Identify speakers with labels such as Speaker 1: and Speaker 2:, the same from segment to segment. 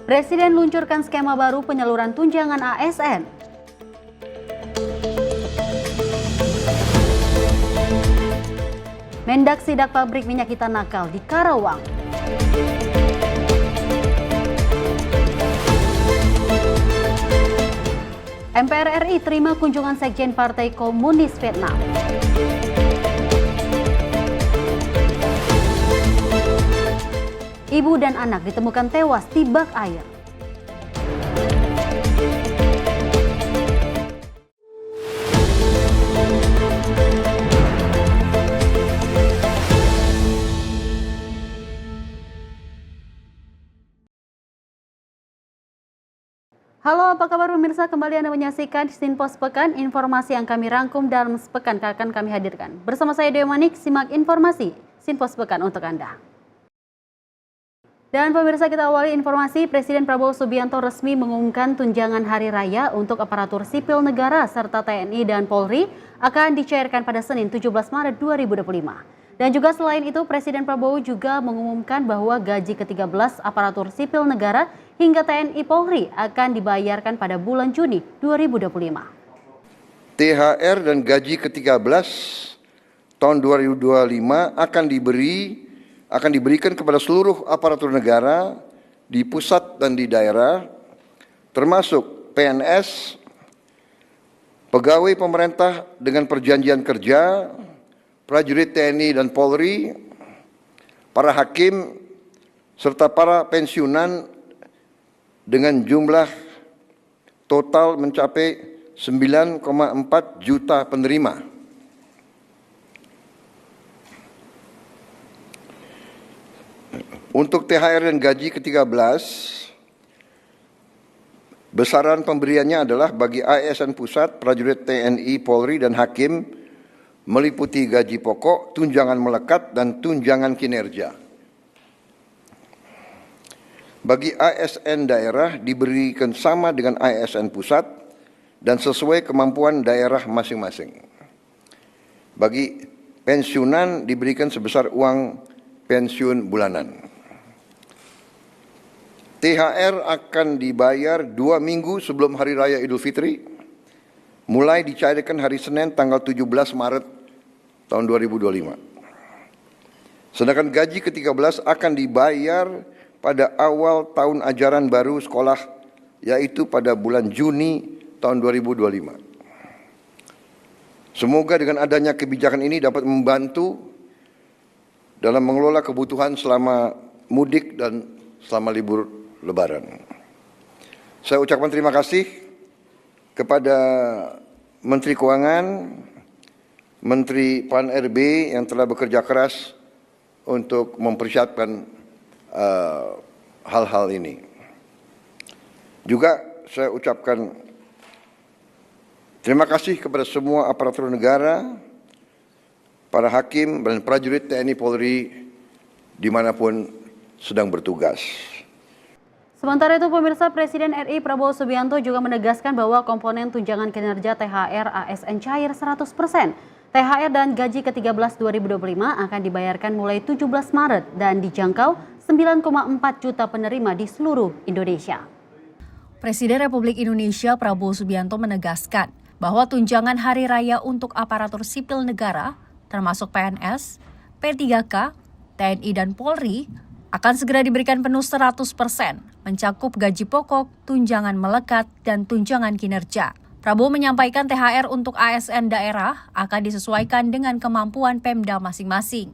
Speaker 1: Presiden luncurkan skema baru penyaluran tunjangan ASN. Mendak sidak pabrik minyak kita nakal di Karawang. MPR RI terima kunjungan Sekjen Partai Komunis Vietnam. Ibu dan anak ditemukan tewas di bak air. Halo, apa kabar pemirsa? Kembali Anda menyaksikan Sinpos Pekan, informasi yang kami rangkum dalam sepekan akan kami hadirkan. Bersama saya Dewi Manik, simak informasi Sinpos Pekan untuk Anda. Dan pemirsa, kita awali informasi. Presiden Prabowo Subianto resmi mengumumkan tunjangan hari raya untuk aparatur sipil negara serta TNI dan Polri akan dicairkan pada Senin 17 Maret 2025. Dan juga selain itu, Presiden Prabowo juga mengumumkan bahwa gaji ke-13 aparatur sipil negara hingga TNI Polri akan dibayarkan pada bulan Juni 2025.
Speaker 2: THR dan gaji ke-13 tahun 2025 akan diberikan kepada seluruh aparatur negara di pusat dan di daerah, termasuk PNS, pegawai pemerintah dengan perjanjian kerja, prajurit TNI dan Polri, para hakim, serta para pensiunan dengan jumlah total mencapai 9,4 juta penerima. Untuk THR dan gaji ke-13, besaran pemberiannya adalah bagi ASN pusat, prajurit TNI, Polri, dan hakim meliputi gaji pokok, tunjangan melekat, dan tunjangan kinerja. Bagi ASN daerah diberikan sama dengan ASN pusat dan sesuai kemampuan daerah masing-masing. Bagi pensiunan diberikan sebesar uang pensiun bulanan. THR akan dibayar 2 minggu sebelum Hari Raya Idul Fitri, mulai dicairkan hari Senin tanggal 17 Maret tahun 2025. Sedangkan gaji ke-13 akan dibayar pada awal tahun ajaran baru sekolah, yaitu pada bulan Juni tahun 2025. Semoga dengan adanya kebijakan ini dapat membantu dalam mengelola kebutuhan selama mudik dan selama libur Lebaran. Saya ucapkan terima kasih kepada Menteri Keuangan, Menteri Pan-RB yang telah bekerja keras untuk mempersiapkan hal-hal ini. Juga saya ucapkan terima kasih kepada semua aparatur negara, para hakim dan prajurit TNI Polri dimanapun sedang bertugas.
Speaker 1: Sementara itu, pemirsa, Presiden RI Prabowo Subianto juga menegaskan bahwa komponen tunjangan kinerja THR ASN cair 100%. THR dan gaji ke-13 2025 akan dibayarkan mulai 17 Maret dan dijangkau 9,4 juta penerima di seluruh Indonesia.
Speaker 3: Presiden Republik Indonesia Prabowo Subianto menegaskan bahwa tunjangan hari raya untuk aparatur sipil negara, termasuk PNS, P3K, TNI, dan Polri, akan segera diberikan penuh 100%, mencakup gaji pokok, tunjangan melekat, dan tunjangan kinerja. Prabowo menyampaikan THR untuk ASN daerah akan disesuaikan dengan kemampuan Pemda masing-masing.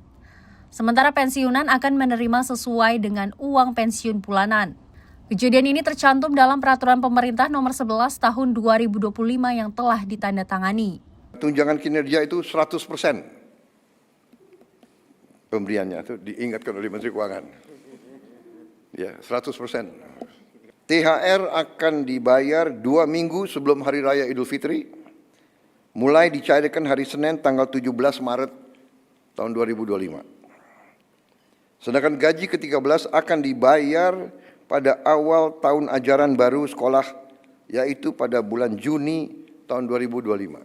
Speaker 3: Sementara pensiunan akan menerima sesuai dengan uang pensiun bulanan. Kejadian ini tercantum dalam Peraturan Pemerintah Nomor 11 Tahun 2025 yang telah ditandatangani.
Speaker 2: Tunjangan kinerja itu 100%. Pemberiannya itu diingatkan oleh Menteri Keuangan. Ya, 100%. THR akan dibayar 2 minggu sebelum Hari Raya Idul Fitri, mulai dicairkan hari Senin tanggal 17 Maret tahun 2025. Sedangkan gaji ke-13 akan dibayar pada awal tahun ajaran baru sekolah, yaitu pada bulan Juni tahun 2025.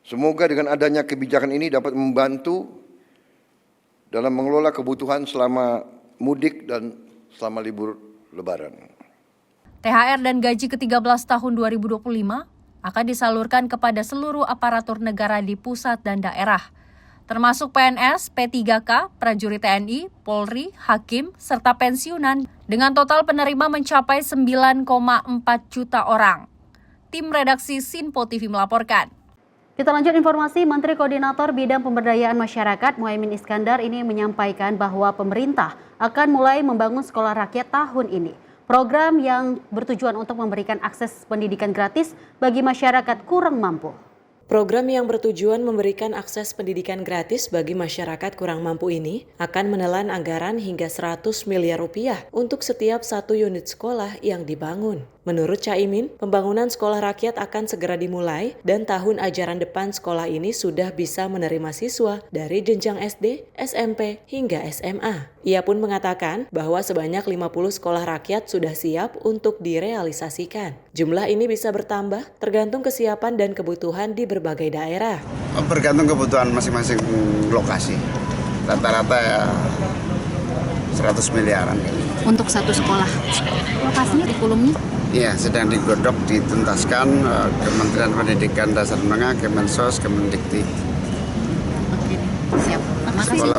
Speaker 2: Semoga dengan adanya kebijakan ini dapat membantu dalam mengelola kebutuhan selama mudik dan selama libur Lebaran.
Speaker 3: THR dan gaji ke-13 tahun 2025 akan disalurkan kepada seluruh aparatur negara di pusat dan daerah, termasuk PNS, P3K, prajurit TNI, Polri, Hakim, serta pensiunan dengan total penerima mencapai 9,4 juta orang. Tim redaksi Sinpo TV melaporkan.
Speaker 1: Kita lanjut informasi, Menteri Koordinator Bidang Pemberdayaan Masyarakat Muhaimin Iskandar ini menyampaikan bahwa pemerintah akan mulai membangun sekolah rakyat tahun ini. Program yang bertujuan untuk memberikan akses pendidikan gratis bagi masyarakat kurang mampu.
Speaker 4: Program yang bertujuan memberikan akses pendidikan gratis bagi masyarakat kurang mampu ini akan menelan anggaran hingga 100 miliar rupiah untuk setiap satu unit sekolah yang dibangun. Menurut Caimin, pembangunan sekolah rakyat akan segera dimulai dan tahun ajaran depan sekolah ini sudah bisa menerima siswa dari jenjang SD, SMP, hingga SMA. Ia pun mengatakan bahwa sebanyak 50 sekolah rakyat sudah siap untuk direalisasikan. Jumlah ini bisa bertambah tergantung kesiapan dan kebutuhan di berbagai daerah.
Speaker 5: Bergantung kebutuhan masing-masing lokasi. Rata-rata ya 100 miliaran.
Speaker 6: Untuk satu sekolah. Lokasinya di Kulumnya?
Speaker 5: Iya, sedang digodok, dituntaskan Kementerian Pendidikan Dasar Menengah, Kemensos, Kemendikti.
Speaker 6: Oke, siap. Makasih.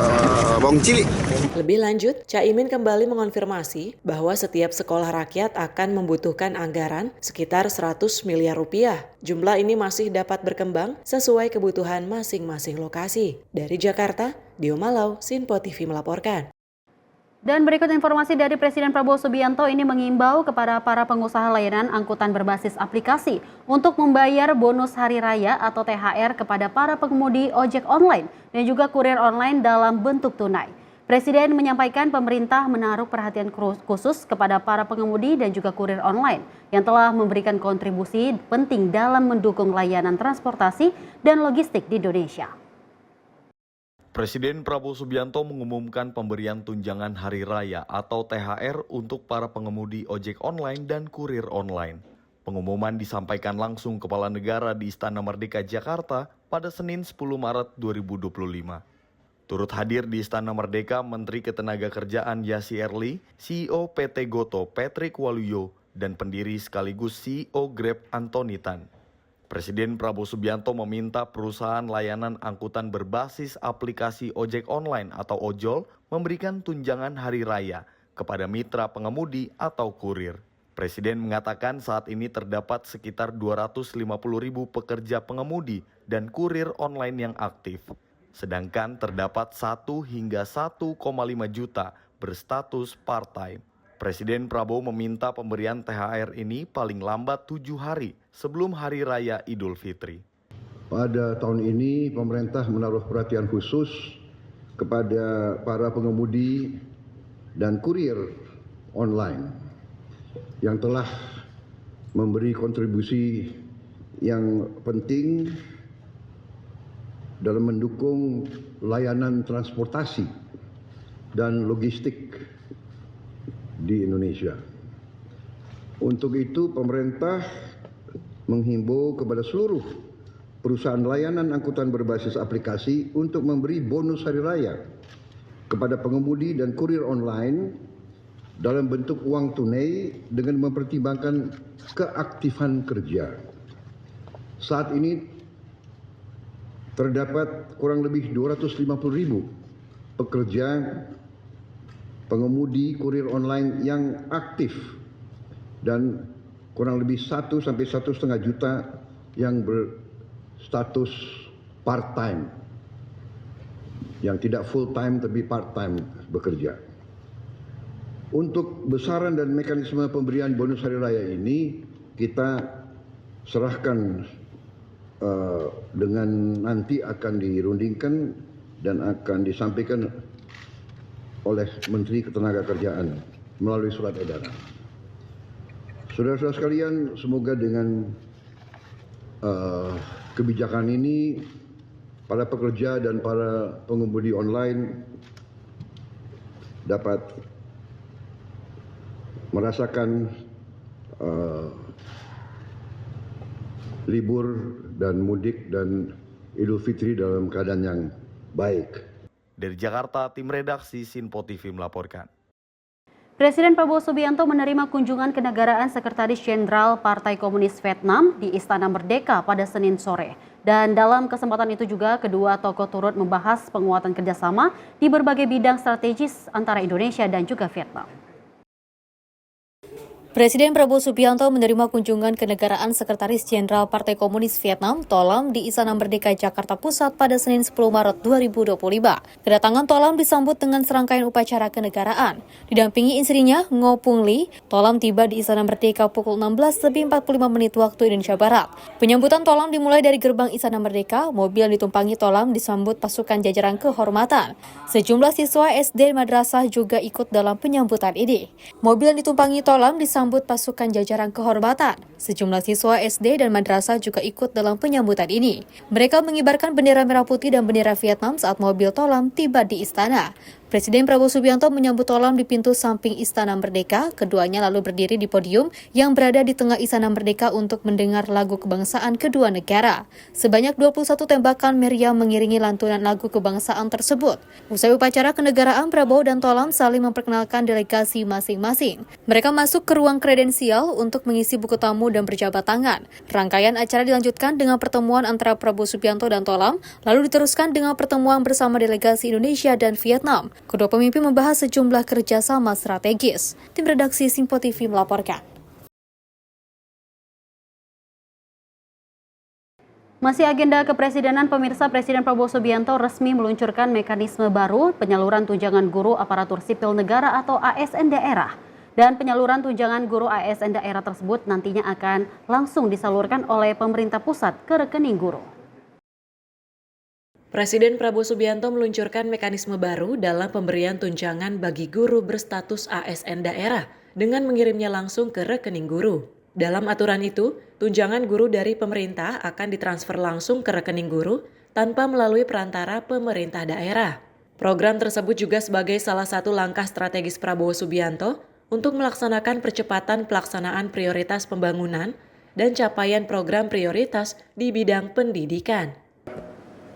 Speaker 5: Wong Cilik.
Speaker 4: Lebih lanjut, Caimin kembali mengonfirmasi bahwa setiap sekolah rakyat akan membutuhkan anggaran sekitar 100 miliar rupiah. Jumlah ini masih dapat berkembang sesuai kebutuhan masing-masing lokasi. Dari Jakarta, Dio Malau, Sinpo TV melaporkan.
Speaker 1: Dan berikut informasi dari Presiden Prabowo Subianto ini mengimbau kepada para pengusaha layanan angkutan berbasis aplikasi untuk membayar bonus hari raya atau THR kepada para pengemudi ojek online dan juga kurir online dalam bentuk tunai. Presiden menyampaikan pemerintah menaruh perhatian khusus kepada para pengemudi dan juga kurir online yang telah memberikan kontribusi penting dalam mendukung layanan transportasi dan logistik di Indonesia.
Speaker 7: Presiden Prabowo Subianto mengumumkan pemberian tunjangan hari raya atau THR untuk para pengemudi ojek online dan kurir online. Pengumuman disampaikan langsung Kepala Negara di Istana Merdeka Jakarta pada Senin 10 Maret 2025. Turut hadir di Istana Merdeka Menteri Ketenagakerjaan Yassi Erli, CEO PT Goto Patrick Waluyo, dan pendiri sekaligus CEO Grab Antoni Tan. Presiden Prabowo Subianto meminta perusahaan layanan angkutan berbasis aplikasi ojek online atau ojol memberikan tunjangan hari raya kepada mitra pengemudi atau kurir. Presiden mengatakan saat ini terdapat sekitar 250.000 pekerja pengemudi dan kurir online yang aktif. Sedangkan terdapat 1 hingga 1,5 juta berstatus part-time. Presiden Prabowo meminta pemberian THR ini paling lambat 7 hari sebelum Hari Raya Idul Fitri.
Speaker 8: Pada tahun ini pemerintah menaruh perhatian khusus kepada para pengemudi dan kurir online yang telah memberi kontribusi yang penting dalam mendukung layanan transportasi dan logistik di Indonesia. Untuk itu pemerintah menghimbau kepada seluruh perusahaan layanan angkutan berbasis aplikasi untuk memberi bonus hari raya kepada pengemudi dan kurir online dalam bentuk uang tunai dengan mempertimbangkan keaktifan kerja. Saat ini terdapat kurang lebih 250.000 pekerja pengemudi kurir online yang aktif dan kurang lebih 1 sampai 1,5 juta yang berstatus part-time, yang tidak full-time tapi part-time bekerja. Untuk besaran dan mekanisme pemberian bonus hari raya ini kita serahkan dengan nanti akan dirundingkan dan akan disampaikan oleh Menteri Ketenagakerjaan melalui surat edaran. Saudara-saudara sekalian, semoga dengan kebijakan ini para pekerja dan para pengemudi online dapat merasakan libur dan mudik dan Idul Fitri dalam keadaan yang baik.
Speaker 7: Dari Jakarta, tim redaksi Sinpo TV melaporkan.
Speaker 1: Presiden Prabowo Subianto menerima kunjungan kenegaraan Sekretaris Jenderal Partai Komunis Vietnam di Istana Merdeka pada Senin sore. Dan dalam kesempatan itu juga kedua tokoh turut membahas penguatan kerjasama di berbagai bidang strategis antara Indonesia dan juga Vietnam.
Speaker 3: Presiden Prabowo Subianto menerima kunjungan kenegaraan Sekretaris Jenderal Partai Komunis Vietnam Tolam di Istana Merdeka Jakarta Pusat pada Senin 10 Maret 2025. Kedatangan Tolam disambut dengan serangkaian upacara kenegaraan. Didampingi istrinya, Ngo Pung Lee, Tolam tiba di Istana Merdeka pukul 16:45 waktu Indonesia Barat. Penyambutan Tolam dimulai dari gerbang Istana Merdeka. Mobil yang ditumpangi Tolam disambut pasukan jajaran kehormatan. Sejumlah siswa SD madrasah juga ikut dalam penyambutan ini. Mobil yang ditumpangi Tolam disambut pasukan jajaran kehormatan. Sejumlah siswa SD dan madrasah juga ikut dalam penyambutan ini. Mereka mengibarkan bendera merah putih dan bendera Vietnam saat mobil Tolam tiba di istana. Presiden Prabowo Subianto menyambut Tolam di pintu samping Istana Merdeka. Keduanya lalu berdiri di podium yang berada di tengah Istana Merdeka untuk mendengar lagu kebangsaan kedua negara. Sebanyak 21 tembakan meriam mengiringi lantunan lagu kebangsaan tersebut. Usai upacara kenegaraan, Prabowo dan Tolam saling memperkenalkan delegasi masing-masing. Mereka masuk ke ruang kredensial untuk mengisi buku tamu dan berjabat tangan. Rangkaian acara dilanjutkan dengan pertemuan antara Prabowo Subianto dan Tolam, lalu diteruskan dengan pertemuan bersama delegasi Indonesia dan Vietnam. Kedua pemimpin membahas sejumlah kerjasama strategis. Tim redaksi Simpo TV melaporkan.
Speaker 1: Masih agenda kepresidenan, pemirsa, Presiden Prabowo Subianto resmi meluncurkan mekanisme baru penyaluran tunjangan guru aparatur sipil negara atau ASN daerah. Dan penyaluran tunjangan guru ASN daerah tersebut nantinya akan langsung disalurkan oleh pemerintah pusat ke rekening guru.
Speaker 4: Presiden Prabowo Subianto meluncurkan mekanisme baru dalam pemberian tunjangan bagi guru berstatus ASN daerah dengan mengirimnya langsung ke rekening guru. Dalam aturan itu, tunjangan guru dari pemerintah akan ditransfer langsung ke rekening guru tanpa melalui perantara pemerintah daerah. Program tersebut juga sebagai salah satu langkah strategis Prabowo Subianto untuk melaksanakan percepatan pelaksanaan prioritas pembangunan dan capaian program prioritas di bidang pendidikan.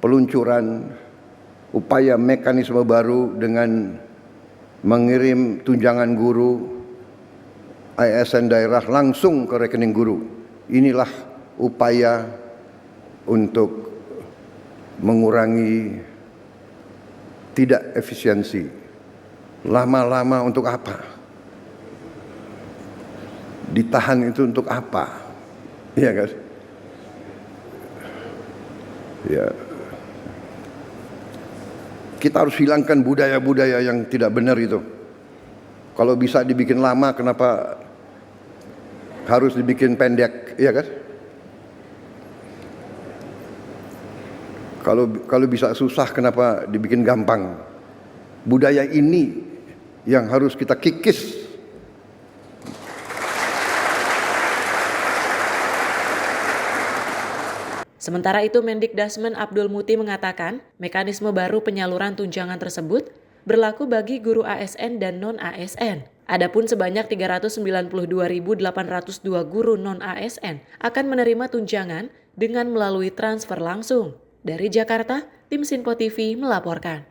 Speaker 2: Peluncuran upaya mekanisme baru dengan mengirim tunjangan guru ASN daerah langsung ke rekening guru. Inilah upaya untuk mengurangi tidak efisiensi. Lama-lama untuk apa? Ditahan itu untuk apa? Iya kan? Ya. Kita harus hilangkan budaya-budaya yang tidak benar itu. Kalau bisa dibikin lama, kenapa harus dibikin pendek, ya kan? Kalau bisa susah, kenapa dibikin gampang? Budaya ini yang harus kita kikis.
Speaker 4: Sementara itu, Mendikdasmen Abdul Muti mengatakan mekanisme baru penyaluran tunjangan tersebut berlaku bagi guru ASN dan non-ASN. Adapun sebanyak 392.802 guru non-ASN akan menerima tunjangan dengan melalui transfer langsung. Dari Jakarta, tim Simpo TV melaporkan.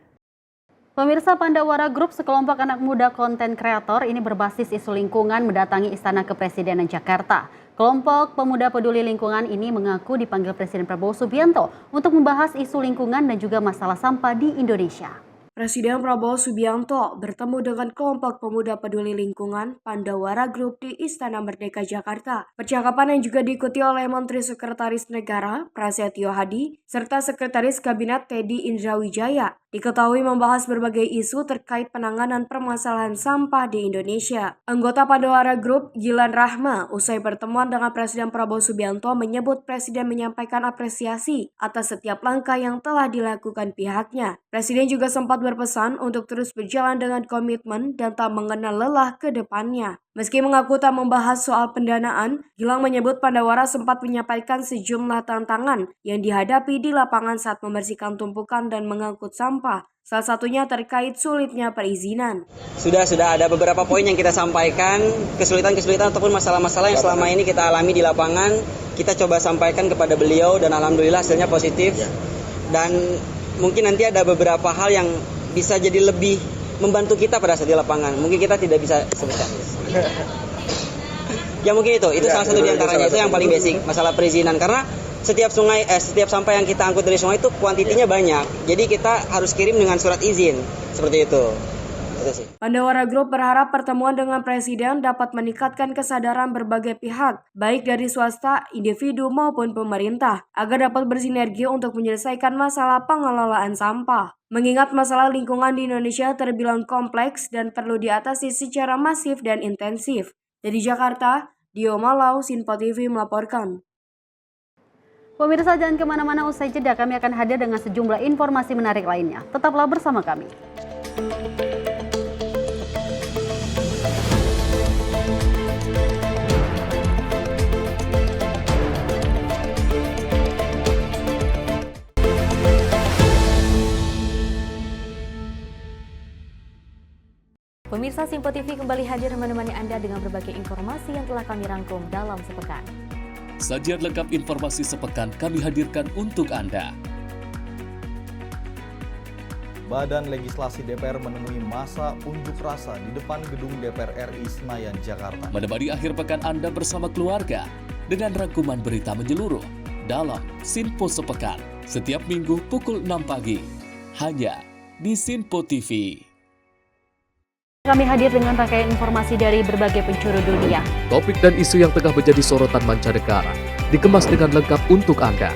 Speaker 1: Pemirsa, Pandawara Group, sekelompok anak muda konten kreator ini berbasis isu lingkungan mendatangi Istana Kepresidenan Jakarta. Kelompok pemuda peduli lingkungan ini mengaku dipanggil Presiden Prabowo Subianto untuk membahas isu lingkungan dan juga masalah sampah di Indonesia.
Speaker 9: Presiden Prabowo Subianto bertemu dengan kelompok pemuda peduli lingkungan Pandawara Group di Istana Merdeka Jakarta. Percakapan yang juga diikuti oleh Menteri Sekretaris Negara Prasetyo Hadi serta Sekretaris Kabinet Teddy Indrawijaya diketahui membahas berbagai isu terkait penanganan permasalahan sampah di Indonesia. Anggota Pandawara Group, Gilan Rahma, usai pertemuan dengan Presiden Prabowo Subianto menyebut Presiden menyampaikan apresiasi atas setiap langkah yang telah dilakukan pihaknya. Presiden juga sempat berpesan untuk terus berjalan dengan komitmen dan tak mengenal lelah ke depannya. Meski mengaku tak membahas soal pendanaan, Gilang menyebut Pandawara sempat menyampaikan sejumlah tantangan yang dihadapi di lapangan saat membersihkan tumpukan dan mengangkut sampah. Salah satunya terkait sulitnya perizinan.
Speaker 10: Sudah ada beberapa poin yang kita sampaikan, kesulitan-kesulitan ataupun masalah-masalah yang selama ini kita alami di lapangan, kita coba sampaikan kepada beliau dan alhamdulillah hasilnya positif. Dan mungkin nanti ada beberapa hal yang bisa jadi lebih membantu kita pada saat di lapangan. Mungkin kita tidak bisa sebutkan. Ya mungkin itu salah satu diantaranya, itu yang paling basic, masalah perizinan. Karena setiap sampah yang kita angkut dari sungai itu kuantitinya banyak. Jadi kita harus kirim dengan surat izin, seperti itu.
Speaker 9: Pandawara Group berharap pertemuan dengan Presiden dapat meningkatkan kesadaran berbagai pihak, baik dari swasta, individu maupun pemerintah, agar dapat bersinergi untuk menyelesaikan masalah pengelolaan sampah. Mengingat masalah lingkungan di Indonesia terbilang kompleks dan perlu diatasi secara masif dan intensif. Dari Jakarta, Dio Malau, Sinpo TV melaporkan.
Speaker 1: Pemirsa, jangan kemana-mana, usai jeda kami akan hadir dengan sejumlah informasi menarik lainnya. Tetaplah bersama kami.
Speaker 3: Pemirsa, Sinpo TV kembali hadir menemani Anda dengan berbagai informasi yang telah kami rangkum dalam sepekan.
Speaker 11: Sajian lengkap informasi sepekan kami hadirkan untuk Anda.
Speaker 7: Badan Legislasi DPR menemui masa unjuk rasa di depan gedung DPR RI Senayan, Jakarta.
Speaker 11: Menemani akhir pekan Anda bersama keluarga dengan rangkuman berita menyeluruh dalam Sinpo Sepekan setiap minggu pukul 6 pagi hanya di Sinpo TV.
Speaker 1: Kami hadir dengan rangkaian informasi dari berbagai penjuru dunia.
Speaker 11: Topik dan isu yang tengah menjadi sorotan mancanegara dikemas dengan lengkap untuk Anda.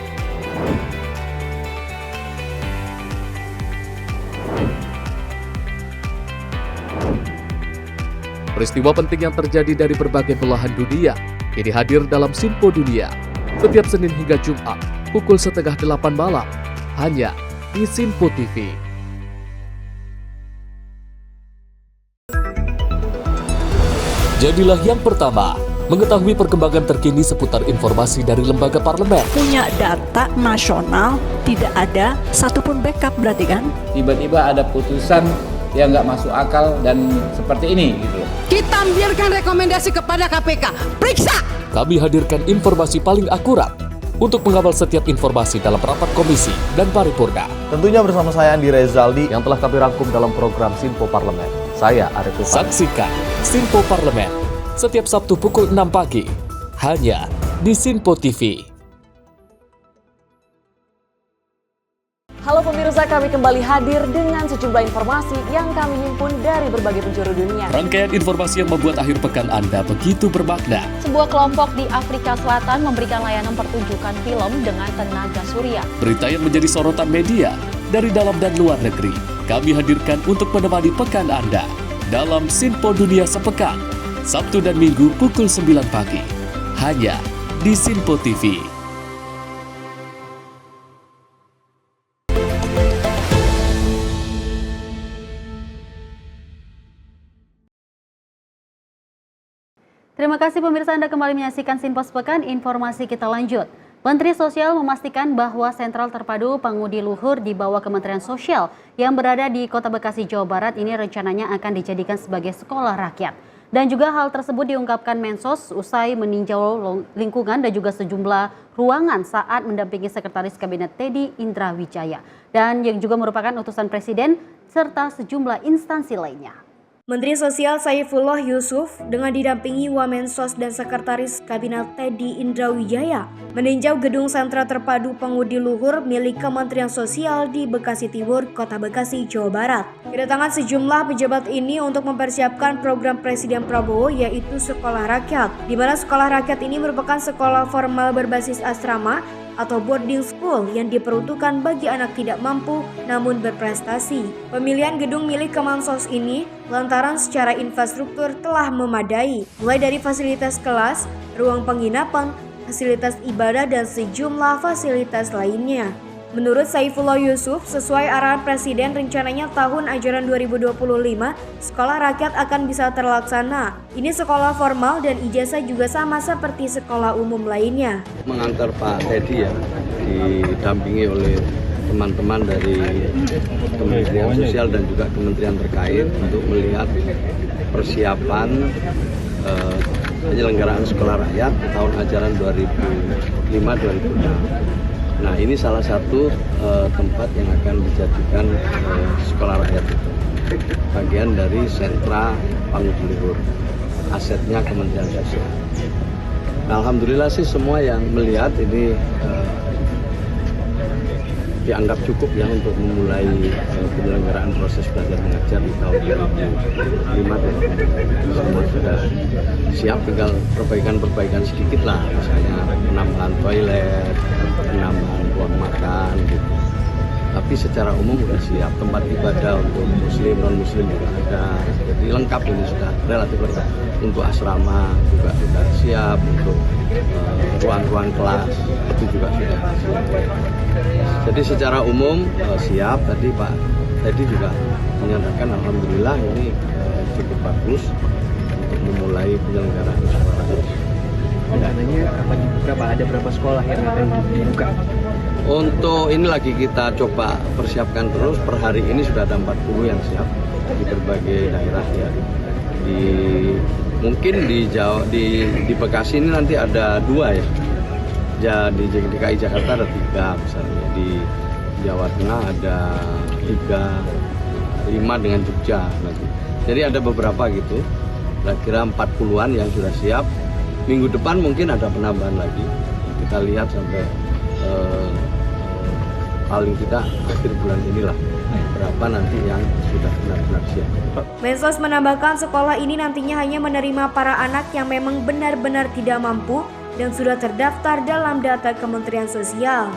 Speaker 11: Peristiwa penting yang terjadi dari berbagai belahan dunia kini hadir dalam Sinpo Dunia setiap Senin hingga Jumat pukul 7:30 malam hanya di Sinpo TV. Jadilah yang pertama mengetahui perkembangan terkini seputar informasi dari lembaga parlemen.
Speaker 12: Punya data nasional, tidak ada satupun backup berarti kan?
Speaker 13: Tiba-tiba ada putusan yang nggak masuk akal dan seperti ini gitu.
Speaker 12: Kita ambilkan rekomendasi kepada KPK, periksa!
Speaker 11: Kami hadirkan informasi paling akurat untuk mengawal setiap informasi dalam rapat komisi dan paripurna.
Speaker 7: Tentunya bersama saya Andi Rezaldi yang telah kami rangkum dalam program Sinpo Parlemen. Saya Arif Tufan.
Speaker 11: Saksikan Sinpo Parlemen setiap Sabtu pukul 6 pagi hanya di Sinpo TV.
Speaker 3: Halo pemirsa, kami kembali hadir dengan sejumlah informasi yang kami himpun dari berbagai penjuru dunia.
Speaker 11: Rangkaian informasi yang membuat akhir pekan Anda begitu bermakna.
Speaker 3: Sebuah kelompok di Afrika Selatan memberikan layanan pertunjukan film dengan tenaga surya.
Speaker 11: Berita yang menjadi sorotan media dari dalam dan luar negeri kami hadirkan untuk menemani pekan Anda dalam Sinpo Dunia Sepekan, Sabtu dan Minggu pukul 9 pagi, hanya di Sinpo TV.
Speaker 1: Terima kasih pemirsa, Anda kembali menyaksikan Sinpo Sepekan. Informasi kita lanjut. Menteri Sosial memastikan bahwa Sentral Terpadu Pengudi Luhur di bawah Kementerian Sosial yang berada di Kota Bekasi, Jawa Barat ini rencananya akan dijadikan sebagai sekolah rakyat. Dan juga hal tersebut diungkapkan Mensos usai meninjau lingkungan dan juga sejumlah ruangan saat mendampingi Sekretaris Kabinet Teddy Indrawijaya. Dan yang juga merupakan utusan Presiden serta sejumlah instansi lainnya.
Speaker 9: Menteri Sosial Saifullah Yusuf dengan didampingi Wamensos dan Sekretaris Kabinet Teddy Indrawijaya meninjau gedung Sentra Terpadu Pengudi Luhur milik Kementerian Sosial di Bekasi Timur, Kota Bekasi, Jawa Barat. Kedatangan sejumlah pejabat ini untuk mempersiapkan program Presiden Prabowo yaitu Sekolah Rakyat, di mana Sekolah Rakyat ini merupakan sekolah formal berbasis asrama atau boarding school yang diperuntukkan bagi anak tidak mampu namun berprestasi. Pemilihan gedung milik Kemensos ini lantaran secara infrastruktur telah memadai, mulai dari fasilitas kelas, ruang penginapan, fasilitas ibadah dan sejumlah fasilitas lainnya. Menurut Saifullah Yusuf, sesuai arahan Presiden rencananya tahun ajaran 2025, sekolah rakyat akan bisa terlaksana. Ini sekolah formal dan ijazah juga sama seperti sekolah umum lainnya.
Speaker 14: Mengantar Pak Teddy ya, didampingi oleh teman-teman dari Kementerian Sosial dan juga kementerian terkait untuk melihat persiapan penyelenggaraan sekolah rakyat tahun ajaran 2005-2006. Nah, ini salah satu tempat yang akan dijadikan sekolah rakyat itu. bagian dari sentra Pangudi Luhur, asetnya Kementerian Sosial. Alhamdulillah sih semua yang melihat ini dianggap cukup ya untuk memulai penyelenggaraan proses belajar mengajar di tahun 2005. Semua sudah siap, tinggal perbaikan sedikit lah, misalnya penambahan toilet, penambahan ruang makan gitu. Tapi secara umum sudah siap, tempat ibadah untuk muslim, non-muslim juga ada, jadi lengkap, ini sudah relatif lengkap. Untuk asrama juga sudah siap, untuk ruang-ruang kelas itu juga sudah siap. Jadi secara umum siap. Tadi Pak Teddy juga menyatakan alhamdulillah ini cukup bagus untuk memulai penyelenggaraan sekolah.
Speaker 15: Dananya ada berapa sekolah yang akan dibuka?
Speaker 14: Untuk ini lagi kita coba persiapkan terus. Per hari ini sudah ada 40 yang siap di berbagai daerah ya. Mungkin di Bekasi ini nanti ada 2 ya. Di DKI Jakarta ada 3 misalnya, di Jawa Tengah ada 3, 5 dengan Jogja nanti. Jadi ada beberapa gitu, kira-kira 40-an yang sudah siap. Minggu depan mungkin ada penambahan lagi. Kita lihat sampai paling tidak akhir bulan inilah berapa nanti yang sudah benar-benar siap.
Speaker 9: Mensos menambahkan sekolah ini nantinya hanya menerima para anak yang memang benar-benar tidak mampu dan sudah terdaftar dalam data Kementerian Sosial.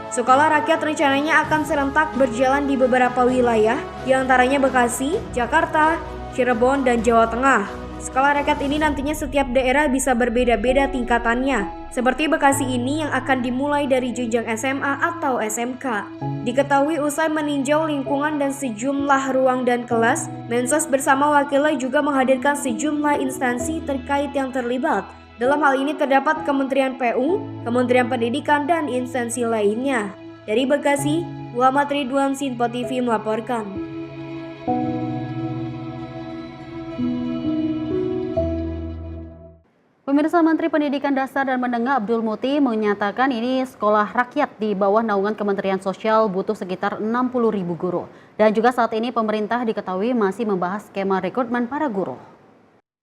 Speaker 9: Sekolah rakyat rencananya akan serentak berjalan di beberapa wilayah, diantaranya Bekasi, Jakarta, Cirebon, dan Jawa Tengah. Sekolah rakyat ini nantinya setiap daerah bisa berbeda-beda tingkatannya. Seperti Bekasi ini yang akan dimulai dari jenjang SMA atau SMK. Diketahui usai meninjau lingkungan dan sejumlah ruang dan kelas, Mensos bersama wakilnya juga menghadirkan sejumlah instansi terkait yang terlibat. Dalam hal ini terdapat Kementerian PU, Kementerian Pendidikan, dan instansi lainnya. Dari Bekasi, Muhammad Ridwan, Sinpo TV melaporkan.
Speaker 1: Pemirsa, Menteri Pendidikan Dasar dan Menengah Abdul Muti menyatakan ini sekolah rakyat di bawah naungan Kementerian Sosial butuh sekitar 60.000 guru. Dan juga saat ini pemerintah diketahui masih membahas skema rekrutmen para guru.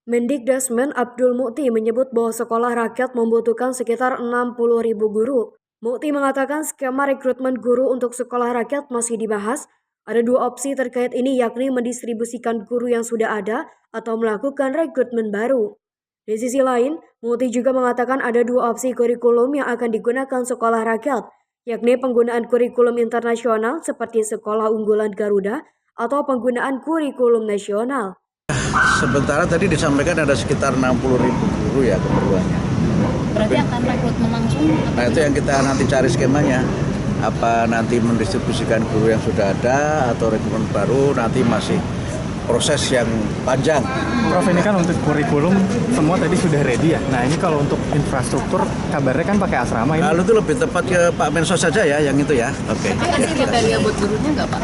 Speaker 9: Mendikdasmen Abdul Muti menyebut bahwa sekolah rakyat membutuhkan sekitar 60.000 guru. Muti mengatakan skema rekrutmen guru untuk sekolah rakyat masih dibahas. Ada 2 opsi terkait ini, yakni mendistribusikan guru yang sudah ada atau melakukan rekrutmen baru. Di sisi lain, Muti juga mengatakan ada 2 opsi kurikulum yang akan digunakan sekolah rakyat, yakni penggunaan kurikulum internasional seperti Sekolah Unggulan Garuda atau penggunaan kurikulum nasional.
Speaker 16: Sementara tadi disampaikan ada sekitar 60.000 guru ya keperluannya.
Speaker 6: Berarti akan rekrutmen langsung?
Speaker 16: Nah itu yang kita nanti cari skemanya. Apa nanti mendistribusikan guru yang sudah ada atau rekrutmen baru, nanti masih proses yang panjang.
Speaker 15: Prof, ini kan untuk kurikulum semua tadi sudah ready ya. Nah ini kalau untuk infrastruktur kabarnya kan pakai asrama ini.
Speaker 16: Lalu itu lebih tepat ke Pak Mensos saja ya yang itu ya. Oke.
Speaker 6: Tapi ada kriteria buat gurunya nggak Pak?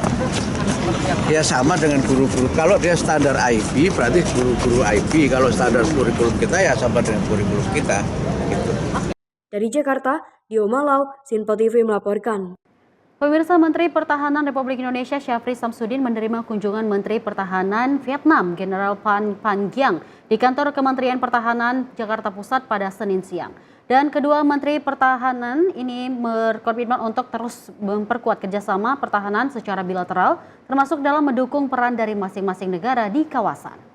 Speaker 16: Ya sama dengan guru-guru. Kalau dia standar IB berarti guru-guru IB. Kalau standar kurikulum kita ya sama dengan kurikulum kita. Gitu.
Speaker 9: Dari Jakarta, Dio Malau, Sinpo TV melaporkan.
Speaker 1: Pemirsa, Menteri Pertahanan Republik Indonesia Syafri Samsudin menerima kunjungan Menteri Pertahanan Vietnam General Phan Giang di kantor Kementerian Pertahanan Jakarta Pusat pada Senin siang. Dan kedua Menteri Pertahanan ini berkomitmen untuk terus memperkuat kerjasama pertahanan secara bilateral, termasuk dalam mendukung peran dari masing-masing negara di kawasan.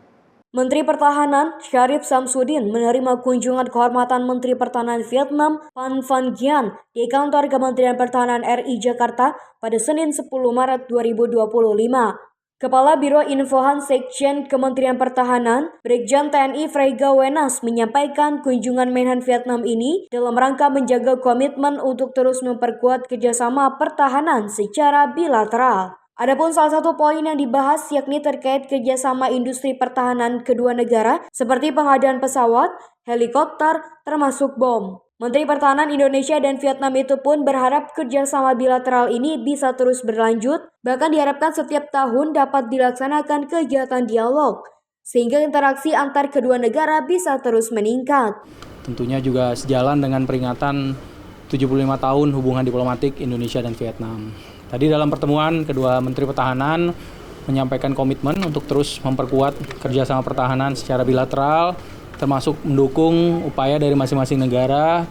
Speaker 9: Menteri Pertahanan Syarif Samsudin menerima kunjungan kehormatan Menteri Pertahanan Vietnam Phan Giang di kantor Kementerian Pertahanan RI Jakarta pada Senin 10 Maret 2025. Kepala Biro Infohan Sekjen Kementerian Pertahanan, Brigjen TNI Frega Wenas menyampaikan kunjungan Menhan Vietnam ini dalam rangka menjaga komitmen untuk terus memperkuat kerjasama pertahanan secara bilateral. Adapun salah satu poin yang dibahas yakni terkait kerjasama industri pertahanan kedua negara seperti pengadaan pesawat, helikopter, termasuk bom. Menteri Pertahanan Indonesia dan Vietnam itu pun berharap kerjasama bilateral ini bisa terus berlanjut, bahkan diharapkan setiap tahun dapat dilaksanakan kegiatan dialog, sehingga interaksi antar kedua negara bisa terus meningkat.
Speaker 17: Tentunya juga sejalan dengan peringatan 75 tahun hubungan diplomatik Indonesia dan Vietnam. Tadi dalam pertemuan kedua Menteri Pertahanan menyampaikan komitmen untuk terus memperkuat kerjasama pertahanan secara bilateral, termasuk mendukung upaya dari masing-masing negara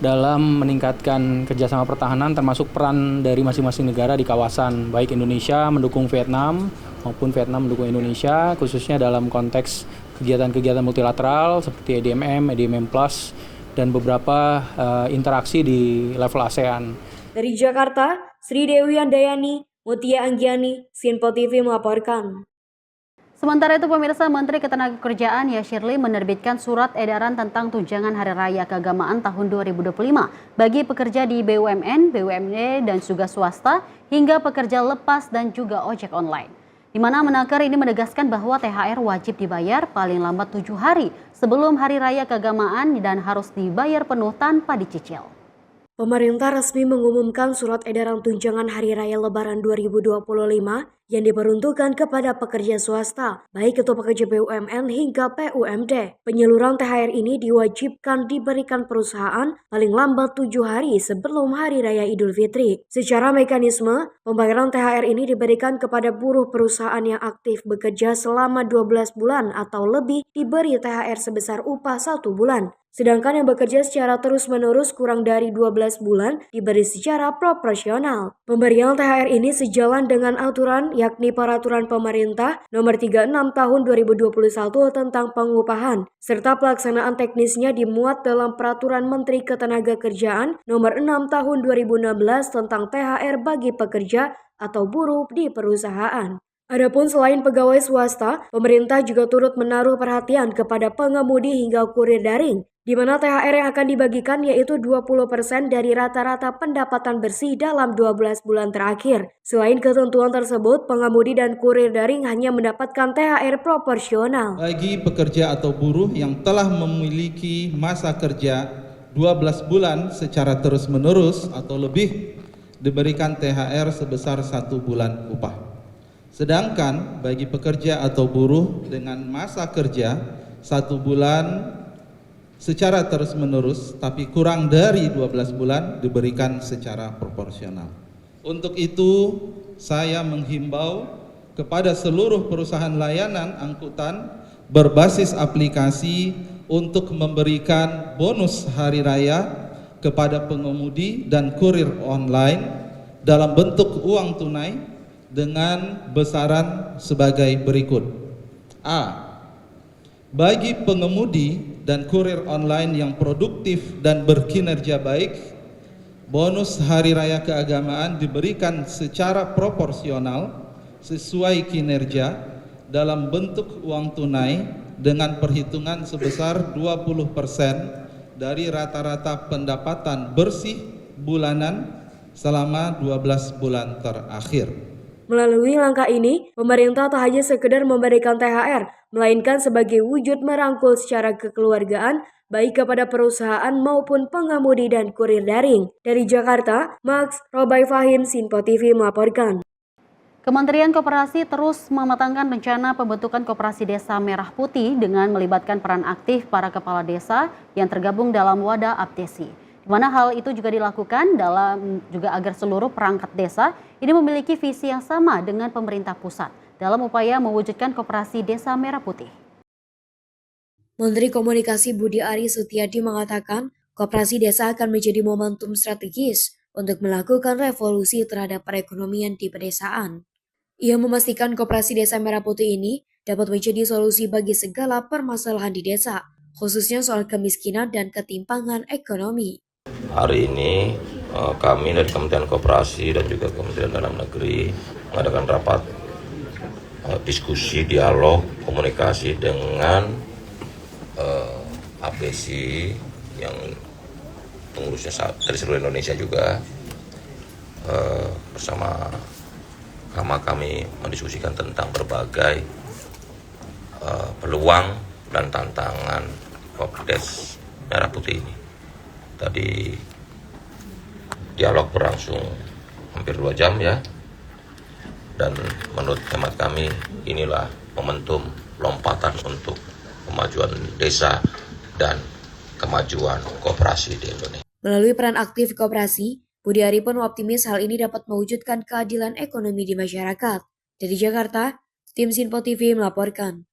Speaker 17: dalam meningkatkan kerjasama pertahanan, termasuk peran dari masing-masing negara di kawasan, baik Indonesia mendukung Vietnam maupun Vietnam mendukung Indonesia, khususnya dalam konteks kegiatan-kegiatan multilateral seperti EDMM Plus, dan beberapa interaksi di level ASEAN.
Speaker 9: Dari Jakarta, Sri Dewi Andayani, Mutia Anggiani, Sinpo TV melaporkan.
Speaker 1: Sementara itu, pemirsa, Menteri Ketenagakerjaan Yashirli menerbitkan surat edaran tentang tunjangan Hari Raya Keagamaan tahun 2025 bagi pekerja di BUMN, BUMD, dan juga swasta, hingga pekerja lepas dan juga ojek online. Di mana Menaker ini menegaskan bahwa THR wajib dibayar paling lambat 7 hari sebelum Hari Raya Keagamaan dan harus dibayar penuh tanpa dicicil.
Speaker 9: Pemerintah resmi mengumumkan surat edaran tunjangan Hari Raya Lebaran 2025 yang diperuntukkan kepada pekerja swasta, baik itu pekerja BUMN hingga PUMD. Penyaluran THR ini diwajibkan diberikan perusahaan paling lambat 7 hari sebelum Hari Raya Idul Fitri. Secara mekanisme, pembayaran THR ini diberikan kepada buruh perusahaan yang aktif bekerja selama 12 bulan atau lebih diberi THR sebesar upah 1 bulan. Sedangkan yang bekerja secara terus-menerus kurang dari 12 bulan diberi secara proporsional. Pemberian THR ini sejalan dengan aturan yakni Peraturan Pemerintah Nomor 36 Tahun 2021 tentang pengupahan, serta pelaksanaan teknisnya dimuat dalam Peraturan Menteri Ketenagakerjaan Nomor 6 Tahun 2016 tentang THR bagi pekerja atau buruh di perusahaan. Adapun selain pegawai swasta, pemerintah juga turut menaruh perhatian kepada pengemudi hingga kurir daring, di mana THR yang akan dibagikan yaitu 20% dari rata-rata pendapatan bersih dalam 12 bulan terakhir. Selain ketentuan tersebut, pengemudi dan kurir daring hanya mendapatkan THR proporsional.
Speaker 18: Bagi pekerja atau buruh yang telah memiliki masa kerja 12 bulan secara terus-menerus atau lebih, diberikan THR sebesar 1 bulan upah. Sedangkan bagi pekerja atau buruh dengan masa kerja 1 bulan secara terus-menerus tapi kurang dari 12 bulan diberikan secara proporsional. Untuk itu, saya menghimbau kepada seluruh perusahaan layanan angkutan berbasis aplikasi untuk memberikan bonus hari raya kepada pengemudi dan kurir online dalam bentuk uang tunai dengan besaran sebagai berikut. A. Bagi pengemudi dan kurir online yang produktif dan berkinerja baik, bonus Hari Raya Keagamaan diberikan secara proporsional sesuai kinerja dalam bentuk uang tunai dengan perhitungan sebesar 20% dari rata-rata pendapatan bersih bulanan selama 12 bulan terakhir.
Speaker 9: Melalui langkah ini, pemerintah tak hanya sekedar memberikan THR, melainkan sebagai wujud merangkul secara kekeluargaan baik kepada perusahaan maupun pengemudi dan kurir daring. Dari Jakarta, Max Robai Fahim, Sinpo TV melaporkan.
Speaker 1: Kementerian Koperasi terus mematangkan rencana pembentukan Koperasi Desa Merah Putih dengan melibatkan peran aktif para kepala desa yang tergabung dalam wadah Apdesi. Di mana hal itu juga dilakukan juga agar seluruh perangkat desa ini memiliki visi yang sama dengan pemerintah pusat dalam upaya mewujudkan Koperasi Desa Merah Putih.
Speaker 9: Menteri Komunikasi Budi Ari Setiadi mengatakan, Koperasi Desa akan menjadi momentum strategis untuk melakukan revolusi terhadap perekonomian di pedesaan. Ia memastikan Koperasi Desa Merah Putih ini dapat menjadi solusi bagi segala permasalahan di desa, khususnya soal kemiskinan dan ketimpangan ekonomi.
Speaker 19: Hari ini kami dari Kementerian Koperasi dan juga Kementerian Dalam Negeri mengadakan rapat diskusi, dialog, komunikasi dengan Apdesi yang pengurusnya dari seluruh Indonesia juga, bersama kami mendiskusikan tentang berbagai peluang dan tantangan Koperasi Merah Putih ini. Tadi dialog berlangsung hampir 2 jam ya, dan menurut hemat kami inilah momentum lompatan untuk kemajuan desa dan kemajuan koperasi di Indonesia.
Speaker 9: Melalui peran aktif koperasi, Budi Ari pun optimis hal ini dapat mewujudkan keadilan ekonomi di masyarakat. Dari Jakarta, tim Sinpo TV melaporkan.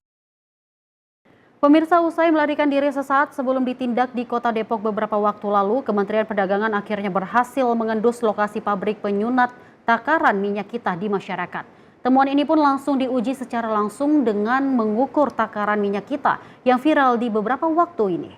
Speaker 1: Pemirsa, usai melarikan diri sesaat sebelum ditindak di Kota Depok beberapa waktu lalu, Kementerian Perdagangan akhirnya berhasil mengendus lokasi pabrik penyunat takaran minyak kita di masyarakat. Temuan ini pun langsung diuji secara langsung dengan mengukur takaran minyak kita yang viral di beberapa waktu ini.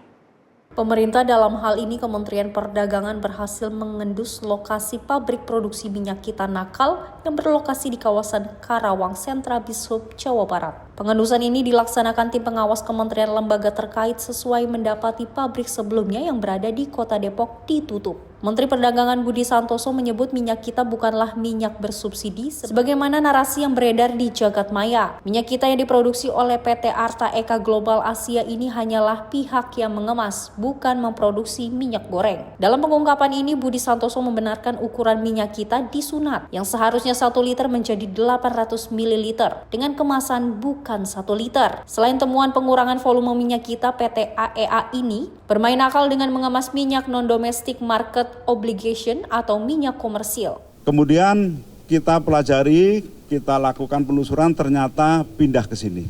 Speaker 3: Pemerintah dalam hal ini Kementerian Perdagangan berhasil mengendus lokasi pabrik produksi minyak kita nakal yang berlokasi di kawasan Karawang Sentra Bishub, Jawa Barat. Pengendusan ini dilaksanakan tim pengawas kementerian lembaga terkait sesuai mendapati pabrik sebelumnya yang berada di Kota Depok ditutup. Menteri Perdagangan Budi Santoso menyebut minyak kita bukanlah minyak bersubsidi sebagaimana narasi yang beredar di jagat maya. Minyak kita yang diproduksi oleh PT Arta Eka Global Asia ini hanyalah pihak yang mengemas, bukan memproduksi minyak goreng. Dalam pengungkapan ini, Budi Santoso membenarkan ukuran minyak kita disunat yang seharusnya 1 liter menjadi 800 ml dengan kemasan bukan 1 liter. Selain temuan pengurangan volume minyak kita, PT AEA ini bermain akal dengan mengemas minyak non-domestic market obligation atau minyak komersil.
Speaker 20: Kemudian kita pelajari, kita lakukan penelusuran, ternyata pindah ke sini.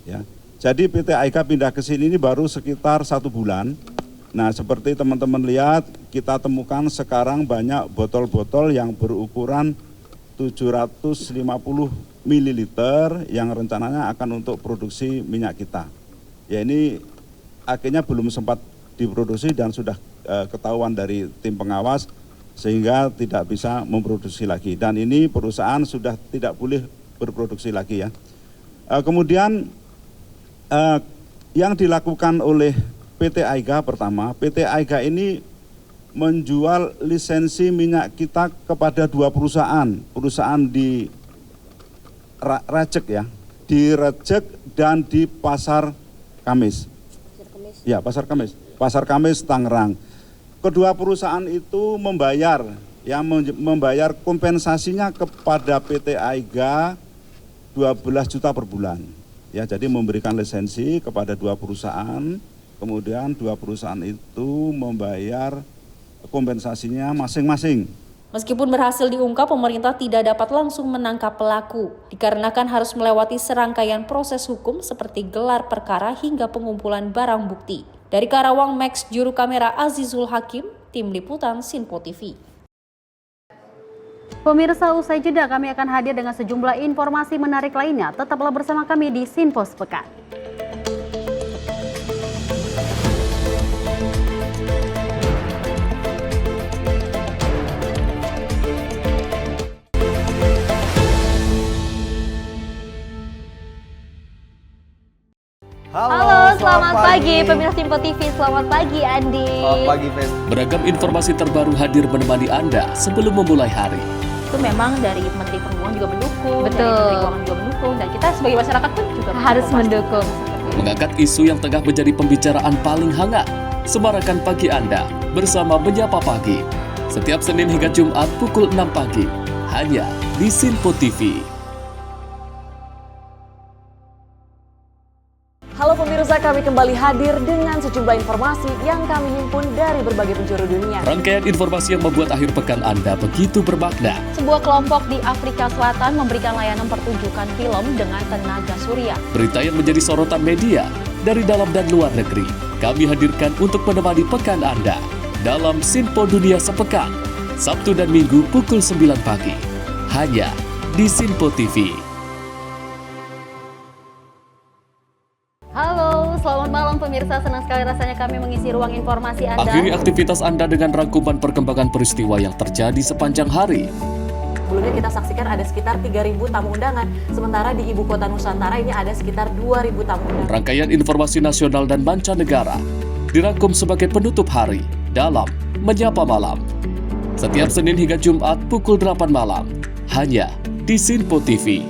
Speaker 20: Ya. Jadi PT AEGA pindah ke sini ini baru sekitar 1 bulan. Nah, seperti teman-teman lihat, kita temukan sekarang banyak botol-botol yang berukuran 750 ml yang rencananya akan untuk produksi minyak kita. Ya, ini akhirnya belum sempat diproduksi dan sudah ketahuan dari tim pengawas sehingga tidak bisa memproduksi lagi. Dan ini perusahaan sudah tidak boleh berproduksi lagi ya. Kemudian yang dilakukan oleh PT AEGA pertama, PT AEGA ini menjual lisensi minyak kita kepada 2 perusahaan di Rejek ya, di Rejek dan di Pasar Kamis. Ya, Pasar Kamis Tangerang. Kedua perusahaan itu membayar kompensasinya kepada PT AEGA 12 juta per bulan. Ya, jadi memberikan lisensi kepada 2 perusahaan, kemudian 2 perusahaan itu membayar kompensasinya masing-masing.
Speaker 3: Meskipun berhasil diungkap, pemerintah tidak dapat langsung menangkap pelaku, dikarenakan harus melewati serangkaian proses hukum seperti gelar perkara hingga pengumpulan barang bukti. Dari Karawang, Max juru kamera Azizul Hakim, tim liputan Sinpo TV.
Speaker 1: Pemirsa, usai jeda kami akan hadir dengan sejumlah informasi menarik lainnya. Tetaplah bersama kami di Sinpo Sepekan.
Speaker 21: Halo, selamat pagi pemirsa Sinpo TV, selamat pagi Andi.
Speaker 22: Selamat pagi, Fen.
Speaker 11: Beragam informasi terbaru hadir menemani Anda sebelum memulai hari.
Speaker 21: Itu memang dari Menteri Perhubungan juga mendukung, Betul. dari Menteri Keuangan juga mendukung, dan kita sebagai masyarakat pun juga harus mendukung.
Speaker 11: Mengangkat isu yang tengah menjadi pembicaraan paling hangat, semarakan pagi Anda bersama Menyapa Pagi. Setiap Senin hingga Jumat pukul 6 pagi, hanya di Sinpo TV.
Speaker 23: Halo pemirsa, kami kembali hadir dengan sejumlah informasi yang kami himpun dari berbagai penjuru dunia.
Speaker 11: Rangkaian informasi yang membuat akhir pekan Anda begitu bermakna.
Speaker 21: Sebuah kelompok di Afrika Selatan memberikan layanan pertunjukan film dengan tenaga surya.
Speaker 11: Berita yang menjadi sorotan media dari dalam dan luar negeri, kami hadirkan untuk menemani pekan Anda dalam Sinpo Dunia Sepekan, Sabtu dan Minggu pukul 9 pagi, hanya di Sinpo TV.
Speaker 1: Halo, selamat malam pemirsa. Senang sekali rasanya kami mengisi ruang informasi Anda.
Speaker 11: Akhiri aktivitas Anda dengan rangkuman perkembangan peristiwa yang terjadi sepanjang hari.
Speaker 23: Sebelumnya kita saksikan ada sekitar 3.000 tamu undangan, sementara di Ibu Kota Nusantara ini ada sekitar 2.000 tamu undangan.
Speaker 11: Rangkaian informasi nasional dan mancanegara dirangkum sebagai penutup hari dalam Menyapa Malam. Setiap Senin hingga Jumat pukul 8 malam, hanya di Sinpo TV.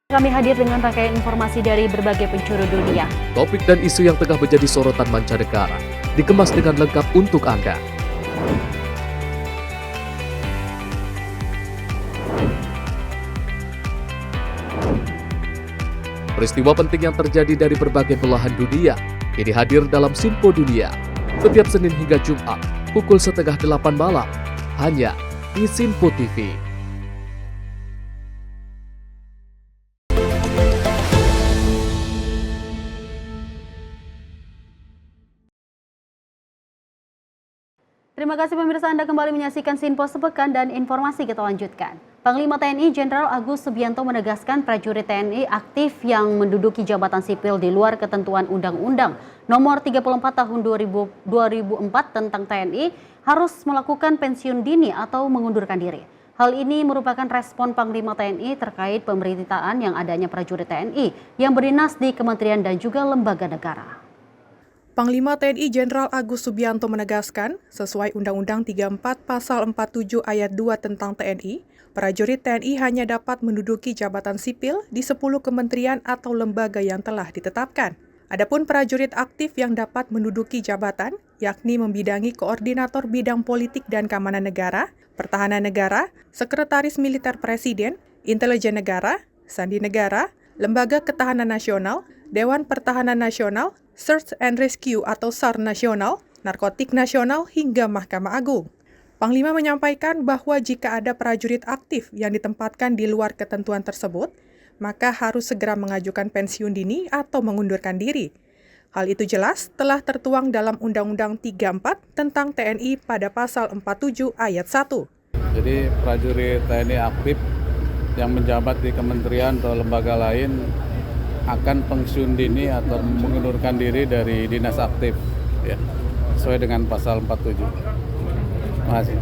Speaker 1: Kami hadir dengan rangkaian informasi dari berbagai penjuru dunia.
Speaker 11: Topik dan isu yang tengah menjadi sorotan mancanegara dikemas dengan lengkap untuk Anda. Peristiwa penting yang terjadi dari berbagai belahan dunia ini hadir dalam Sinpo Dunia setiap Senin hingga Jumat pukul 7:30 malam, hanya di Sinpo TV.
Speaker 1: Terima kasih pemirsa, Anda kembali menyaksikan Sinpo Sepekan dan informasi kita lanjutkan. Panglima TNI Jenderal Agus Subianto menegaskan prajurit TNI aktif yang menduduki jabatan sipil di luar ketentuan Undang-Undang Nomor 34 Tahun 2004 tentang TNI harus melakukan pensiun dini atau mengundurkan diri. Hal ini merupakan respon Panglima TNI terkait pemberitaan yang adanya prajurit TNI yang berdinas di kementerian dan juga lembaga negara.
Speaker 5: Panglima TNI Jenderal Agus Subianto menegaskan, sesuai Undang-Undang 34 Pasal 47 Ayat 2 tentang TNI, prajurit TNI hanya dapat menduduki jabatan sipil di 10 kementerian atau lembaga yang telah ditetapkan. Adapun prajurit aktif yang dapat menduduki jabatan, yakni membidangi koordinator bidang politik dan keamanan negara, pertahanan negara, sekretaris militer presiden, intelijen negara, sandi negara, lembaga ketahanan nasional, Dewan Pertahanan Nasional, Search and Rescue atau SAR Nasional, Narkotik Nasional, hingga Mahkamah Agung. Panglima menyampaikan bahwa jika ada prajurit aktif yang ditempatkan di luar ketentuan tersebut, maka harus segera mengajukan pensiun dini atau mengundurkan diri. Hal itu jelas telah tertuang dalam Undang-Undang 34 tentang TNI pada pasal 47 ayat 1.
Speaker 8: Jadi prajurit TNI aktif yang menjabat di kementerian atau lembaga lain akan pensiun dini atau mengundurkan diri dari dinas aktif, ya, sesuai dengan pasal 47. Terima kasih.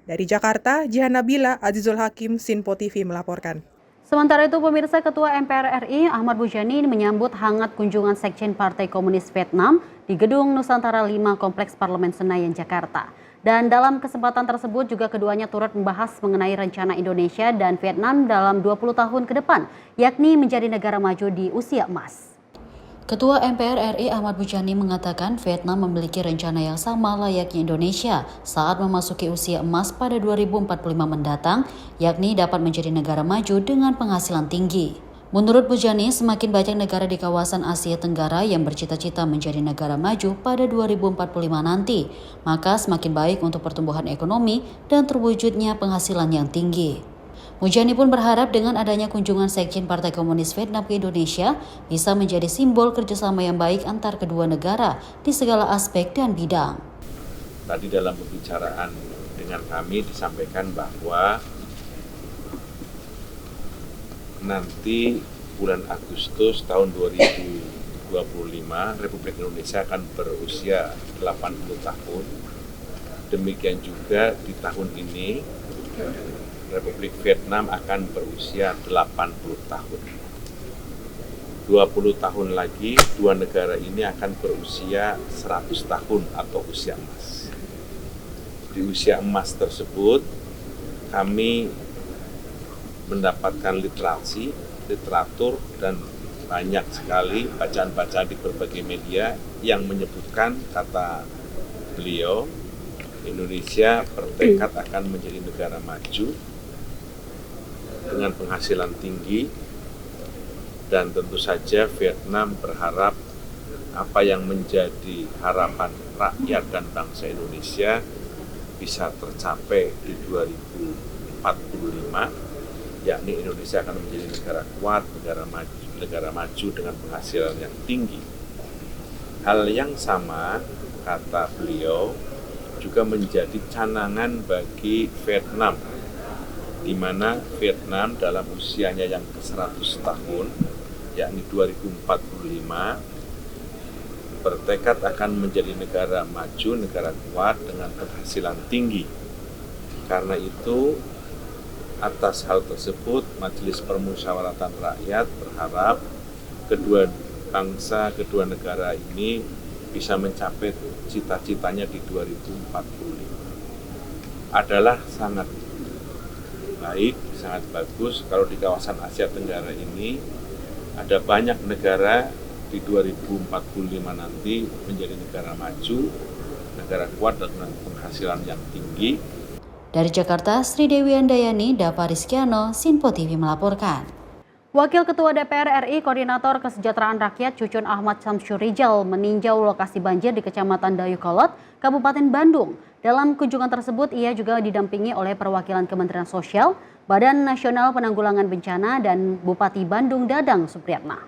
Speaker 5: Dari Jakarta, Jihan Nabila, Azizul Hakim, Sinpo TV melaporkan.
Speaker 1: Sementara itu, pemirsa, Ketua MPR RI Ahmad Mujani menyambut hangat kunjungan Sekjen Partai Komunis Vietnam di Gedung Nusantara 5 Kompleks Parlemen Senayan, Jakarta. Dan dalam kesempatan tersebut juga keduanya turut membahas mengenai rencana Indonesia dan Vietnam dalam 20 tahun ke depan, yakni menjadi negara maju di usia emas. Ketua MPR RI Ahmad Mujani mengatakan Vietnam memiliki rencana yang sama layaknya Indonesia saat memasuki usia emas pada 2045 mendatang, yakni dapat menjadi negara maju dengan penghasilan tinggi. Menurut Mujani, semakin banyak negara di kawasan Asia Tenggara yang bercita-cita menjadi negara maju pada 2045 nanti, maka semakin baik untuk pertumbuhan ekonomi dan terwujudnya penghasilan yang tinggi. Mujani pun berharap dengan adanya kunjungan Sekjen Partai Komunis Vietnam ke Indonesia bisa menjadi simbol kerjasama yang baik antar kedua negara di segala aspek dan bidang.
Speaker 22: Tadi dalam pembicaraan dengan kami disampaikan bahwa nanti bulan Agustus tahun 2025 Republik Indonesia akan berusia 80 tahun. Demikian juga di tahun ini Republik Vietnam akan berusia 80 tahun. 20 tahun lagi dua negara ini akan berusia 100 tahun atau usia emas. Di usia emas tersebut kami mendapatkan literatur dan banyak sekali bacaan-bacaan di berbagai media yang menyebutkan, kata beliau, Indonesia bertekad akan menjadi negara maju dengan penghasilan tinggi, dan tentu saja Vietnam berharap apa yang menjadi harapan rakyat dan bangsa Indonesia bisa tercapai di 2045, yakni Indonesia akan menjadi negara kuat, negara maju dengan penghasilan yang tinggi. Hal yang sama, kata beliau, juga menjadi canangan bagi Vietnam, di mana Vietnam dalam usianya yang ke-100 tahun, yakni 2045, bertekad akan menjadi negara maju, negara kuat dengan penghasilan tinggi. Karena itu, atas hal tersebut, Majelis Permusyawaratan Rakyat berharap kedua bangsa, kedua negara ini bisa mencapai cita-citanya di 2045. Adalah sangat baik, sangat bagus kalau di kawasan Asia Tenggara ini ada banyak negara di 2045 nanti menjadi negara maju, negara kuat dengan penghasilan yang tinggi.
Speaker 1: Dari Jakarta, Sri Dewi Andayani, Dava Rizkiano, Sinpo TV melaporkan. Wakil Ketua DPR RI Koordinator Kesejahteraan Rakyat Cucun Ahmad Samsyurijal meninjau lokasi banjir di Kecamatan Dayukolot, Kabupaten Bandung. Dalam kunjungan tersebut, ia juga didampingi oleh perwakilan Kementerian Sosial, Badan Nasional Penanggulangan Bencana, dan Bupati Bandung Dadang Supriyatna.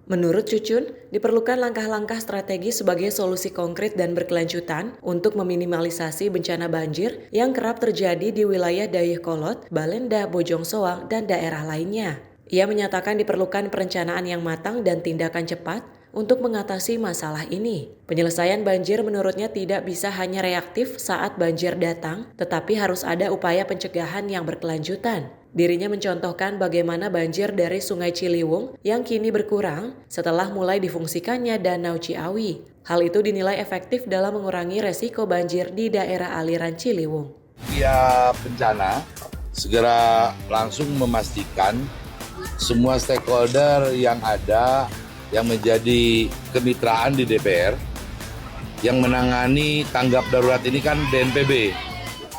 Speaker 23: Menurut Cucun, diperlukan langkah-langkah strategis sebagai solusi konkret dan berkelanjutan untuk meminimalisasi bencana banjir yang kerap terjadi di wilayah Dayakolot, Balenda, Bojong Soang, dan daerah lainnya. Ia menyatakan diperlukan perencanaan yang matang dan tindakan cepat untuk mengatasi masalah ini. Penyelesaian banjir menurutnya tidak bisa hanya reaktif saat banjir datang, tetapi harus ada upaya pencegahan yang berkelanjutan. Dirinya mencontohkan bagaimana banjir dari Sungai Ciliwung yang kini berkurang setelah mulai difungsikannya Danau Ciawi. Hal itu dinilai efektif dalam mengurangi resiko banjir di daerah aliran Ciliwung.
Speaker 2: Tiap bencana segera langsung memastikan semua stakeholder yang ada yang menjadi kemitraan di DPR yang menangani tanggap darurat ini kan BNPB.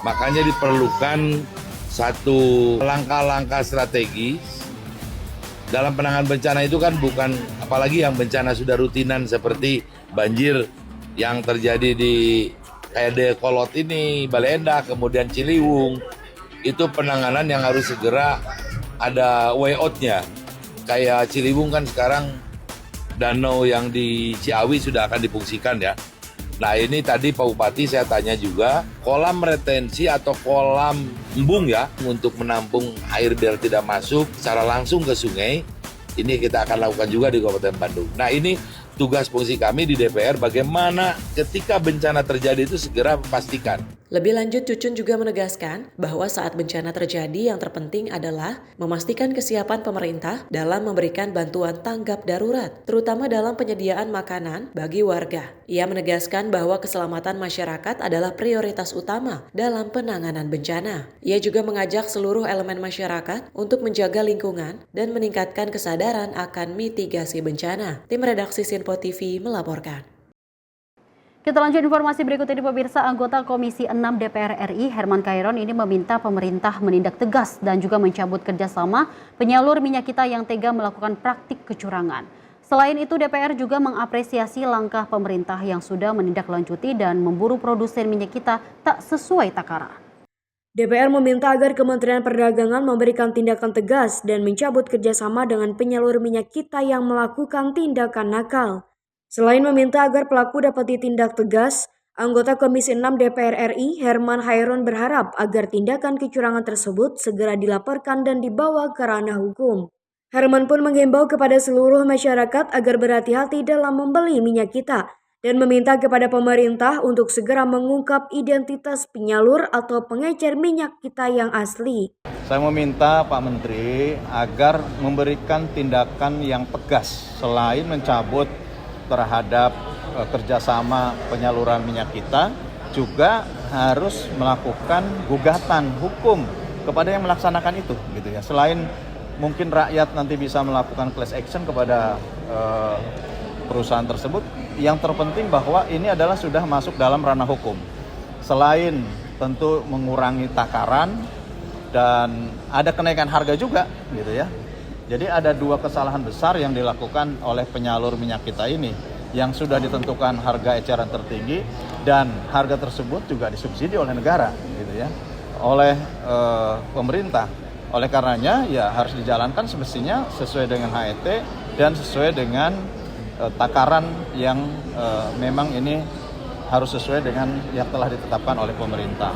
Speaker 2: Makanya diperlukan satu langkah-langkah strategis dalam penanganan bencana itu kan bukan, apalagi yang bencana sudah rutinan seperti banjir yang terjadi di kayak Dayakolot ini, Balenda, kemudian Ciliwung, itu penanganan yang harus segera ada way out-nya. Kayak Ciliwung kan sekarang danau yang di Ciawi sudah akan difungsikan ya. Nah ini tadi Pak Bupati saya tanya juga, kolam retensi atau kolam embung ya, untuk menampung air biar tidak masuk secara langsung ke sungai, ini kita akan lakukan juga di Kabupaten Bandung. Nah ini tugas fungsi kami di DPR, bagaimana ketika bencana terjadi itu segera pastikan.
Speaker 23: Lebih lanjut, Cucun juga menegaskan bahwa saat bencana terjadi yang terpenting adalah memastikan kesiapan pemerintah dalam memberikan bantuan tanggap darurat, terutama dalam penyediaan makanan bagi warga. Ia menegaskan bahwa keselamatan masyarakat adalah prioritas utama dalam penanganan bencana. Ia juga mengajak seluruh elemen masyarakat untuk menjaga lingkungan dan meningkatkan kesadaran akan mitigasi bencana. Tim redaksi Sinpo TV melaporkan.
Speaker 1: Kita lanjut informasi berikut ini pemirsa. Anggota Komisi 6 DPR RI Herman Khairon ini meminta pemerintah menindak tegas dan juga mencabut kerjasama penyalur minyak kita yang tega melakukan praktik kecurangan. Selain itu DPR juga mengapresiasi langkah pemerintah yang sudah menindaklanjuti dan memburu produsen minyak kita tak sesuai takaran.
Speaker 9: DPR meminta agar Kementerian Perdagangan memberikan tindakan tegas dan mencabut kerjasama dengan penyalur minyak kita yang melakukan tindakan nakal. Selain meminta agar pelaku dapat ditindak tegas, anggota Komisi 6 DPR RI Herman Khairon berharap agar tindakan kecurangan tersebut segera dilaporkan dan dibawa ke ranah hukum. Herman pun menghimbau kepada seluruh masyarakat agar berhati-hati dalam membeli minyak kita dan meminta kepada pemerintah untuk segera mengungkap identitas penyalur atau pengecer minyak kita yang asli.
Speaker 4: Saya meminta Pak Menteri agar memberikan tindakan yang tegas selain mencabut terhadap kerjasama penyaluran minyak kita, juga harus melakukan gugatan hukum kepada yang melaksanakan itu, gitu ya. Selain mungkin rakyat nanti bisa melakukan class action kepada perusahaan tersebut, yang terpenting bahwa ini adalah sudah masuk dalam ranah hukum. Selain tentu mengurangi takaran dan ada kenaikan harga juga, gitu ya. Jadi ada dua kesalahan besar yang dilakukan oleh penyalur minyak kita ini, yang sudah ditentukan harga eceran tertinggi dan harga tersebut juga disubsidi oleh negara, gitu ya, oleh pemerintah. Oleh karenanya ya harus dijalankan semestinya sesuai dengan HET dan sesuai dengan takaran yang memang ini harus sesuai dengan yang telah ditetapkan oleh pemerintah.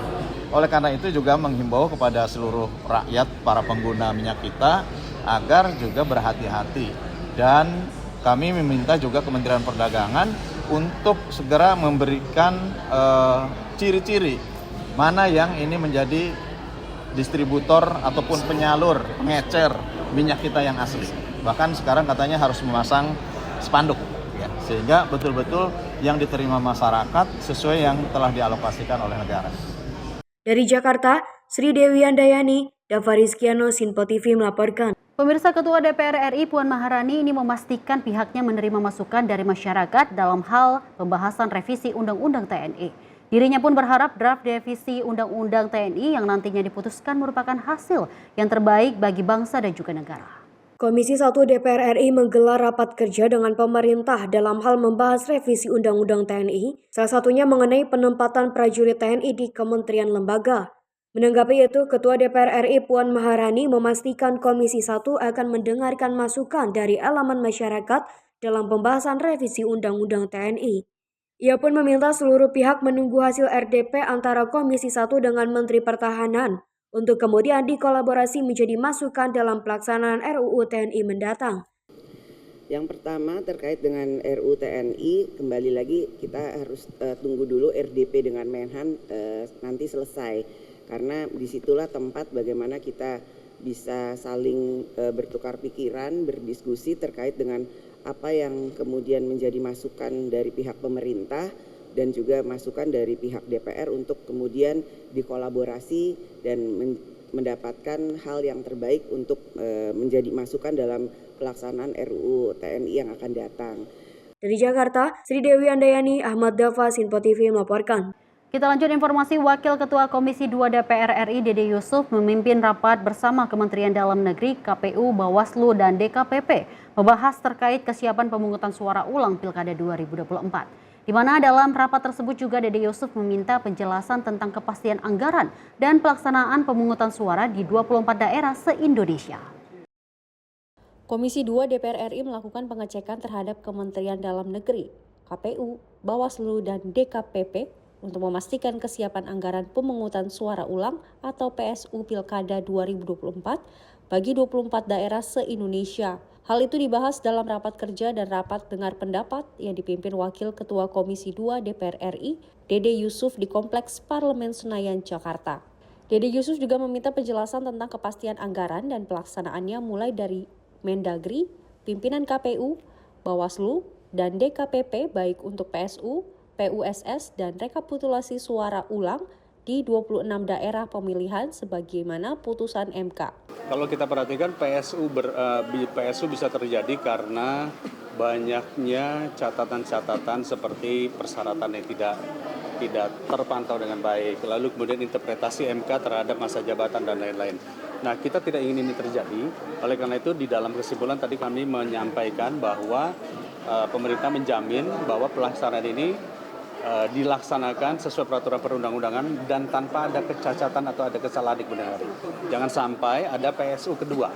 Speaker 4: Oleh karena itu juga menghimbau kepada seluruh rakyat, para pengguna minyak kita, agar juga berhati-hati. Dan kami meminta juga Kementerian Perdagangan untuk segera memberikan ciri-ciri mana yang ini menjadi distributor ataupun penyalur, pengecer minyak kita yang asli. Bahkan sekarang katanya harus memasang spanduk, ya, sehingga betul-betul yang diterima masyarakat sesuai yang telah dialokasikan oleh negara.
Speaker 9: Dari Jakarta, Sri Dewi Andayani, Dava Rizkiano, Sinpo TV melaporkan.
Speaker 1: Pemirsa, Ketua DPR RI Puan Maharani ini memastikan pihaknya menerima masukan dari masyarakat dalam hal pembahasan revisi Undang-Undang TNI. Dirinya pun berharap draft revisi Undang-Undang TNI yang nantinya diputuskan merupakan hasil yang terbaik bagi bangsa dan juga negara.
Speaker 9: Komisi 1 DPR RI menggelar rapat kerja dengan pemerintah dalam hal membahas revisi Undang-Undang TNI, salah satunya mengenai penempatan prajurit TNI di kementerian lembaga. Menanggapi itu, Ketua DPR RI Puan Maharani memastikan Komisi 1 akan mendengarkan masukan dari elemen masyarakat dalam pembahasan revisi Undang-Undang TNI. Ia pun meminta seluruh pihak menunggu hasil RDP antara Komisi 1 dengan Menteri Pertahanan untuk kemudian dikolaborasi menjadi masukan dalam pelaksanaan RUU TNI mendatang.
Speaker 10: Yang pertama terkait dengan RUU TNI, kembali lagi kita harus tunggu dulu RDP dengan Menhan nanti selesai. Karena disitulah tempat bagaimana kita bisa saling bertukar pikiran, berdiskusi terkait dengan apa yang kemudian menjadi masukan dari pihak pemerintah dan juga masukan dari pihak DPR untuk kemudian dikolaborasi dan mendapatkan hal yang terbaik untuk menjadi masukan dalam pelaksanaan RUU TNI yang akan datang.
Speaker 9: Dari Jakarta, Sri Dewi Andayani, Ahmad Dava, Sinpo TV melaporkan.
Speaker 1: Kita lanjut informasi. Wakil Ketua Komisi 2 DPR RI Dede Yusuf memimpin rapat bersama Kementerian Dalam Negeri, KPU, Bawaslu, dan DKPP membahas terkait kesiapan pemungutan suara ulang Pilkada 2024. Di mana dalam rapat tersebut juga Dede Yusuf meminta penjelasan tentang kepastian anggaran dan pelaksanaan pemungutan suara di 24 daerah se-Indonesia.
Speaker 3: Komisi 2 DPR RI melakukan pengecekan terhadap Kementerian Dalam Negeri, KPU, Bawaslu, dan DKPP untuk memastikan kesiapan anggaran pemungutan suara ulang atau PSU Pilkada 2024 bagi 24 daerah se-Indonesia. Hal itu dibahas dalam rapat kerja dan rapat dengar pendapat yang dipimpin Wakil Ketua Komisi 2 DPR RI, Dede Yusuf di Kompleks Parlemen Senayan, Jakarta. Dede Yusuf juga meminta penjelasan tentang kepastian anggaran dan pelaksanaannya mulai dari Mendagri, pimpinan KPU, Bawaslu, dan DKPP baik untuk PSU, PUSS, dan rekapitulasi suara ulang di 26 daerah pemilihan sebagaimana putusan MK.
Speaker 8: Kalau kita perhatikan PSU bisa terjadi karena banyaknya catatan-catatan seperti persyaratan yang tidak terpantau dengan baik, lalu kemudian interpretasi MK terhadap masa jabatan dan lain-lain. Nah, kita tidak ingin ini terjadi. Oleh karena itu di dalam kesimpulan tadi kami menyampaikan bahwa pemerintah menjamin bahwa pelaksanaan ini dilaksanakan sesuai peraturan perundang-undangan dan tanpa ada kecacatan atau ada kesalahan di kemudian hari. Jangan sampai ada PSU kedua,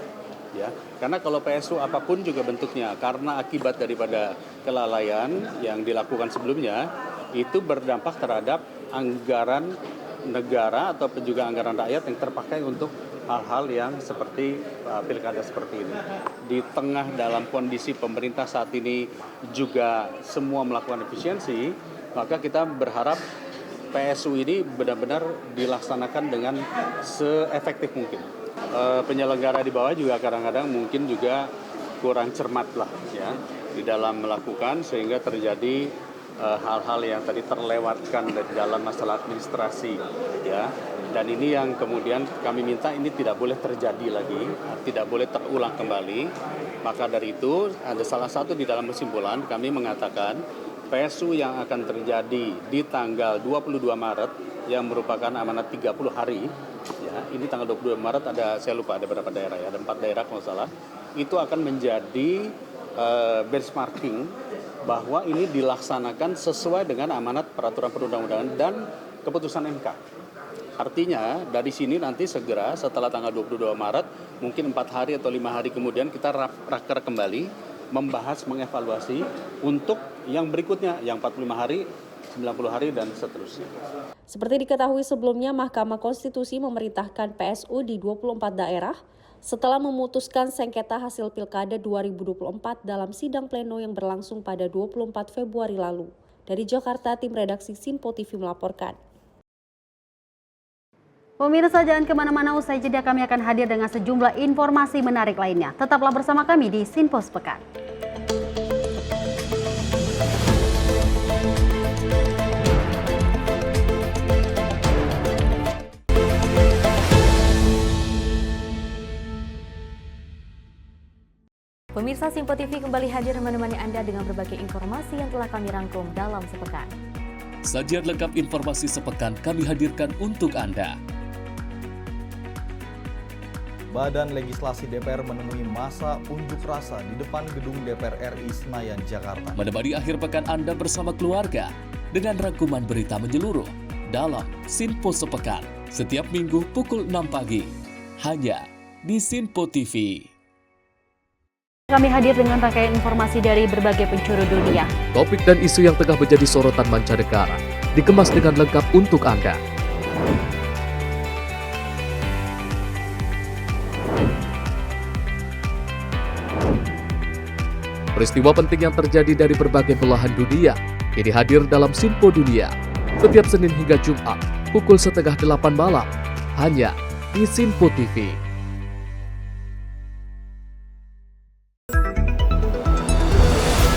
Speaker 8: ya. Karena kalau PSU apapun juga bentuknya, karena akibat daripada kelalaian yang dilakukan sebelumnya, itu berdampak terhadap anggaran negara atau juga anggaran rakyat yang terpakai untuk hal-hal yang seperti pilkada seperti ini. Di tengah dalam kondisi pemerintah saat ini juga semua melakukan efisiensi, maka kita berharap PSU ini benar-benar dilaksanakan dengan seefektif mungkin. Penyelenggara di bawah juga kadang-kadang mungkin juga kurang cermat lah ya di dalam melakukan sehingga terjadi hal-hal yang tadi terlewatkan dari dalam masalah administrasi ya. Dan ini yang kemudian kami minta ini tidak boleh terjadi lagi, tidak boleh terulang kembali. Maka dari itu ada salah satu di dalam kesimpulan kami mengatakan PSU yang akan terjadi di tanggal 22 Maret yang merupakan amanat 30 hari ya, ini tanggal 22 Maret saya lupa ada berapa daerah ya, ada 4 daerah kalau salah, itu akan menjadi benchmarking bahwa ini dilaksanakan sesuai dengan amanat peraturan perundang-undangan dan keputusan MK. Artinya dari sini nanti segera setelah tanggal 22 Maret mungkin 4 hari atau 5 hari kemudian kita raker kembali membahas, mengevaluasi untuk yang berikutnya, yang 45 hari, 90 hari, dan seterusnya.
Speaker 3: Seperti diketahui sebelumnya, Mahkamah Konstitusi memerintahkan PSU di 24 daerah setelah memutuskan sengketa hasil Pilkada 2024 dalam sidang pleno yang berlangsung pada 24 Februari lalu. Dari Jakarta, tim redaksi Sinpo TV melaporkan.
Speaker 1: Pemirsa, jangan kemana-mana, usai jeda kami akan hadir dengan sejumlah informasi menarik lainnya. Tetaplah bersama kami di Sinpo Sepekan.
Speaker 3: Pemirsa, Sinpo TV kembali hadir menemani Anda dengan berbagai informasi yang telah kami rangkum dalam sepekan.
Speaker 11: Sajian lengkap informasi sepekan kami hadirkan untuk Anda.
Speaker 7: Badan Legislasi DPR menemui masa unjuk rasa di depan gedung DPR RI Senayan, Jakarta.
Speaker 11: Menemani akhir pekan Anda bersama keluarga dengan rangkuman berita menyeluruh dalam Sinpo Sepekan setiap minggu pukul 6 pagi hanya di Sinpo TV.
Speaker 1: Kami hadir dengan rangkaian informasi dari berbagai penjuru dunia.
Speaker 11: Topik dan isu yang tengah menjadi sorotan mancanegara dikemas dengan lengkap untuk Anda. Peristiwa penting yang terjadi dari berbagai belahan dunia ini hadir dalam Sinpo Dunia setiap Senin hingga Jumat pukul 7:30 malam hanya di Sinpo TV.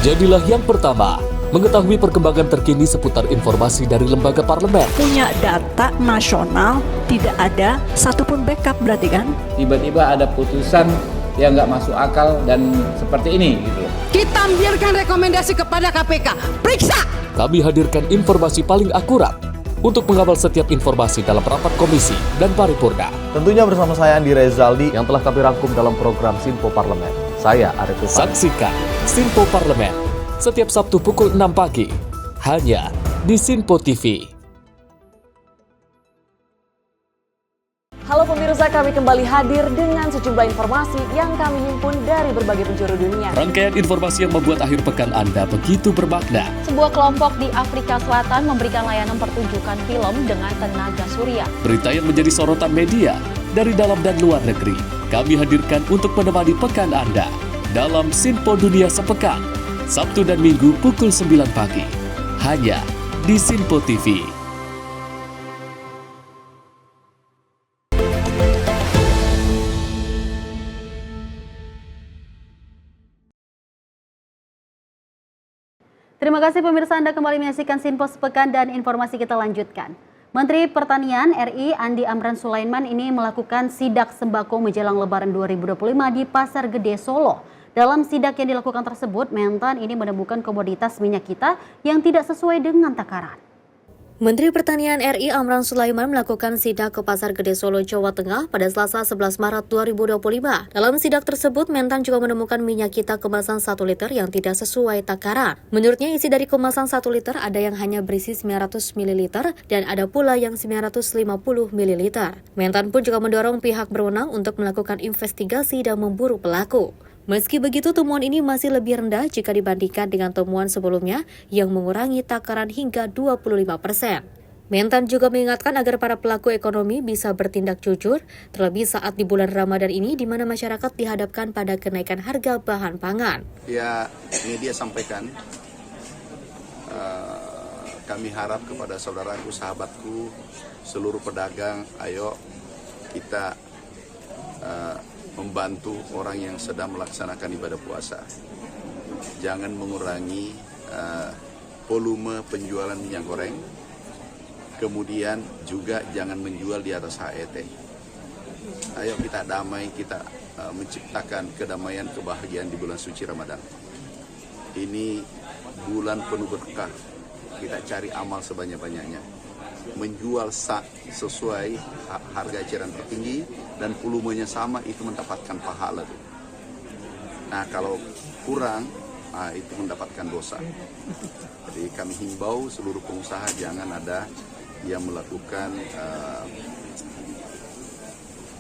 Speaker 11: Jadilah yang pertama mengetahui perkembangan terkini seputar informasi dari lembaga parlemen.
Speaker 12: Punya data nasional, tidak ada satupun backup berarti kan?
Speaker 13: Tiba-tiba ada putusan yang nggak masuk akal dan seperti ini gitu.
Speaker 12: Kita biarkan rekomendasi kepada KPK, periksa!
Speaker 11: Kami hadirkan informasi paling akurat untuk mengawal setiap informasi dalam rapat komisi dan paripurna.
Speaker 7: Tentunya bersama saya Andi Rezaldi
Speaker 11: yang telah kami rangkum dalam program Sinpo Parlemen. Saya Arif Rifani. Saksikan Sinpo Parlemen setiap Sabtu pukul 6 pagi hanya di Sinpo TV.
Speaker 23: Halo pemirsa, kami kembali hadir dengan sejumlah informasi yang kami himpun dari berbagai penjuru dunia.
Speaker 11: Rangkaian informasi yang membuat akhir pekan Anda begitu bermakna.
Speaker 21: Sebuah kelompok di Afrika Selatan memberikan layanan pertunjukan film dengan tenaga surya.
Speaker 11: Berita yang menjadi sorotan media dari dalam dan luar negeri kami hadirkan untuk menemani pekan Anda dalam Sinpo Dunia Sepekan, Sabtu dan Minggu pukul 9 pagi, hanya di Sinpo TV.
Speaker 1: Terima kasih pemirsa, Anda kembali menyaksikan Sinpo Sepekan dan informasi kita lanjutkan. Menteri Pertanian RI Andi Amran Sulaiman ini melakukan sidak sembako menjelang Lebaran 2025 di Pasar Gede Solo. Dalam sidak yang dilakukan tersebut, Mentan ini menemukan komoditas minyak kita yang tidak sesuai dengan takaran.
Speaker 23: Menteri Pertanian RI Amran Sulaiman melakukan sidak ke Pasar Gede Solo, Jawa Tengah pada Selasa 11 Maret 2025. Dalam sidak tersebut, Mentan juga menemukan minyak kita kemasan 1 liter yang tidak sesuai takaran. Menurutnya, isi dari kemasan 1 liter ada yang hanya berisi 900 ml dan ada pula yang 950 ml. Mentan pun juga mendorong pihak berwenang untuk melakukan investigasi dan memburu pelaku. Meski begitu, temuan ini masih lebih rendah jika dibandingkan dengan temuan sebelumnya yang mengurangi takaran hingga 25%. Mentan juga mengingatkan agar para pelaku ekonomi bisa bertindak jujur, terlebih saat di bulan Ramadan ini di mana masyarakat dihadapkan pada kenaikan harga bahan pangan.
Speaker 24: Ya, ini dia sampaikan, kami harap kepada saudaraku, sahabatku, seluruh pedagang, ayo kita membantu orang yang sedang melaksanakan ibadah puasa. Jangan mengurangi volume penjualan minyak goreng, kemudian juga jangan menjual di atas HET. Ayo kita damai, kita menciptakan kedamaian, kebahagiaan di bulan suci Ramadan. Ini bulan penuh berkah, kita cari amal sebanyak-banyaknya. Menjual sesuai harga eceran tertinggi dan volumenya sama, itu mendapatkan pahala. Nah, kalau kurang, itu mendapatkan dosa. Jadi kami himbau seluruh pengusaha jangan ada yang melakukan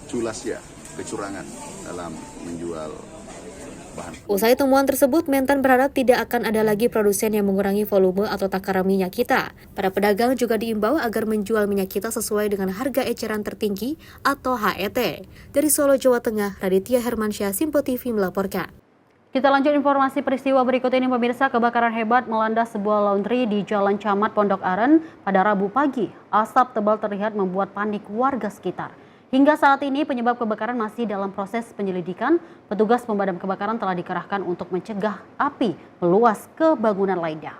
Speaker 24: culas ya, kecurangan dalam menjual bahan.
Speaker 23: Usai temuan tersebut, Mentan berharap tidak akan ada lagi produsen yang mengurangi volume atau takaran minyak kita. Para pedagang juga diimbau agar menjual minyak kita sesuai dengan harga eceran tertinggi atau HET. Dari Solo, Jawa Tengah, Raditya Hermansyah, Sinpo TV melaporkan.
Speaker 1: Kita lanjut informasi peristiwa berikut ini pemirsa. Kebakaran hebat melanda sebuah laundry di Jalan Camat Pondok Aren pada Rabu pagi. Asap tebal terlihat membuat panik warga sekitar. Hingga saat ini penyebab kebakaran masih dalam proses penyelidikan. Petugas pemadam kebakaran telah dikerahkan untuk mencegah api meluas ke bangunan lainnya.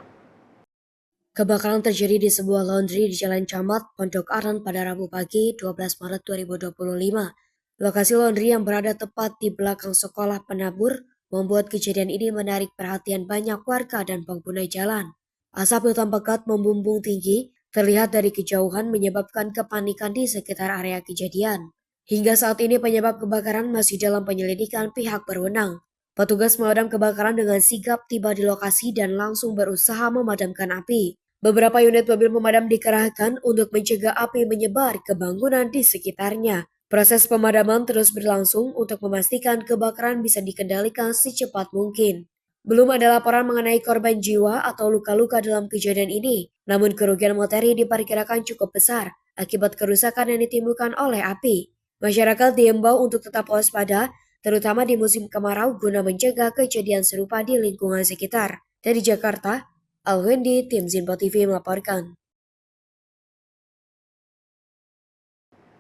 Speaker 23: Kebakaran terjadi di sebuah laundry di Jalan Camat Pondok Aren pada Rabu pagi 12 Maret 2025. Lokasi laundry yang berada tepat di belakang sekolah penabur membuat kejadian ini menarik perhatian banyak warga dan pengguna jalan. Asap hitam pekat membumbung tinggi terlihat dari kejauhan menyebabkan kepanikan di sekitar area kejadian.
Speaker 9: Hingga saat ini penyebab kebakaran masih dalam penyelidikan pihak berwenang. Petugas pemadam kebakaran dengan sigap tiba di lokasi dan langsung berusaha memadamkan api. Beberapa unit mobil pemadam dikerahkan untuk mencegah api menyebar ke bangunan di sekitarnya. Proses pemadaman terus berlangsung untuk memastikan kebakaran bisa dikendalikan secepat mungkin. Belum ada laporan mengenai korban jiwa atau luka-luka dalam kejadian ini, namun kerugian materi diperkirakan cukup besar akibat kerusakan yang ditimbulkan oleh api. Masyarakat diimbau untuk tetap waspada, terutama di musim kemarau guna mencegah kejadian serupa di lingkungan sekitar. Dari Jakarta, Alwendi, tim Zinpo TV melaporkan.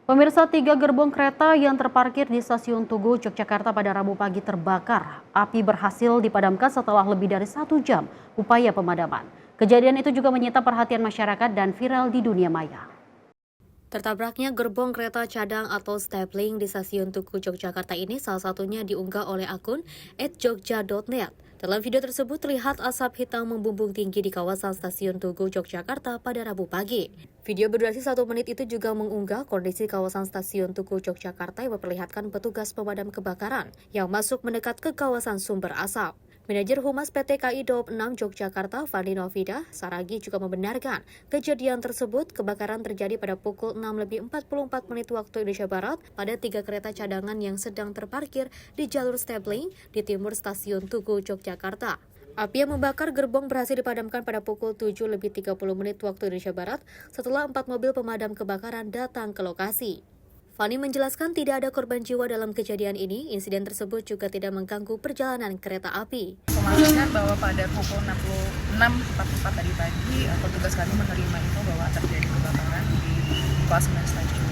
Speaker 1: Pemirsa, 3 gerbong kereta yang terparkir di Stasiun Tugu, Yogyakarta pada Rabu pagi terbakar. Api berhasil dipadamkan setelah lebih dari 1 jam upaya pemadaman. Kejadian itu juga menyita perhatian masyarakat dan viral di dunia maya.
Speaker 3: Tertabraknya gerbong kereta cadang atau stapling di Stasiun Tugu Yogyakarta ini salah satunya diunggah oleh akun @jogja.net. Dalam video tersebut terlihat asap hitam membumbung tinggi di kawasan Stasiun Tugu Yogyakarta pada Rabu pagi. Video berdurasi 1 menit itu juga mengunggah kondisi kawasan Stasiun Tugu Yogyakarta yang memperlihatkan petugas pemadam kebakaran yang masuk mendekat ke kawasan sumber asap. Manajer Humas PT KAI Daob 6 Yogyakarta, Fandi Novida Saragi juga membenarkan kejadian tersebut. Kebakaran terjadi pada pukul 6:44 waktu Indonesia Barat pada 3 kereta cadangan yang sedang terparkir di jalur stapling di timur Stasiun Tugu Yogyakarta. Api yang membakar gerbong berhasil dipadamkan pada pukul 7:30 waktu Indonesia Barat setelah 4 mobil pemadam kebakaran datang ke lokasi. Fani menjelaskan tidak ada korban jiwa dalam kejadian ini. Insiden tersebut juga tidak mengganggu perjalanan kereta api.
Speaker 6: Memastikan bahwa pada pukul 6:44 tadi pagi, petugas kami menerima info bahwa terjadi kebakaran di kelas 9 Stasiun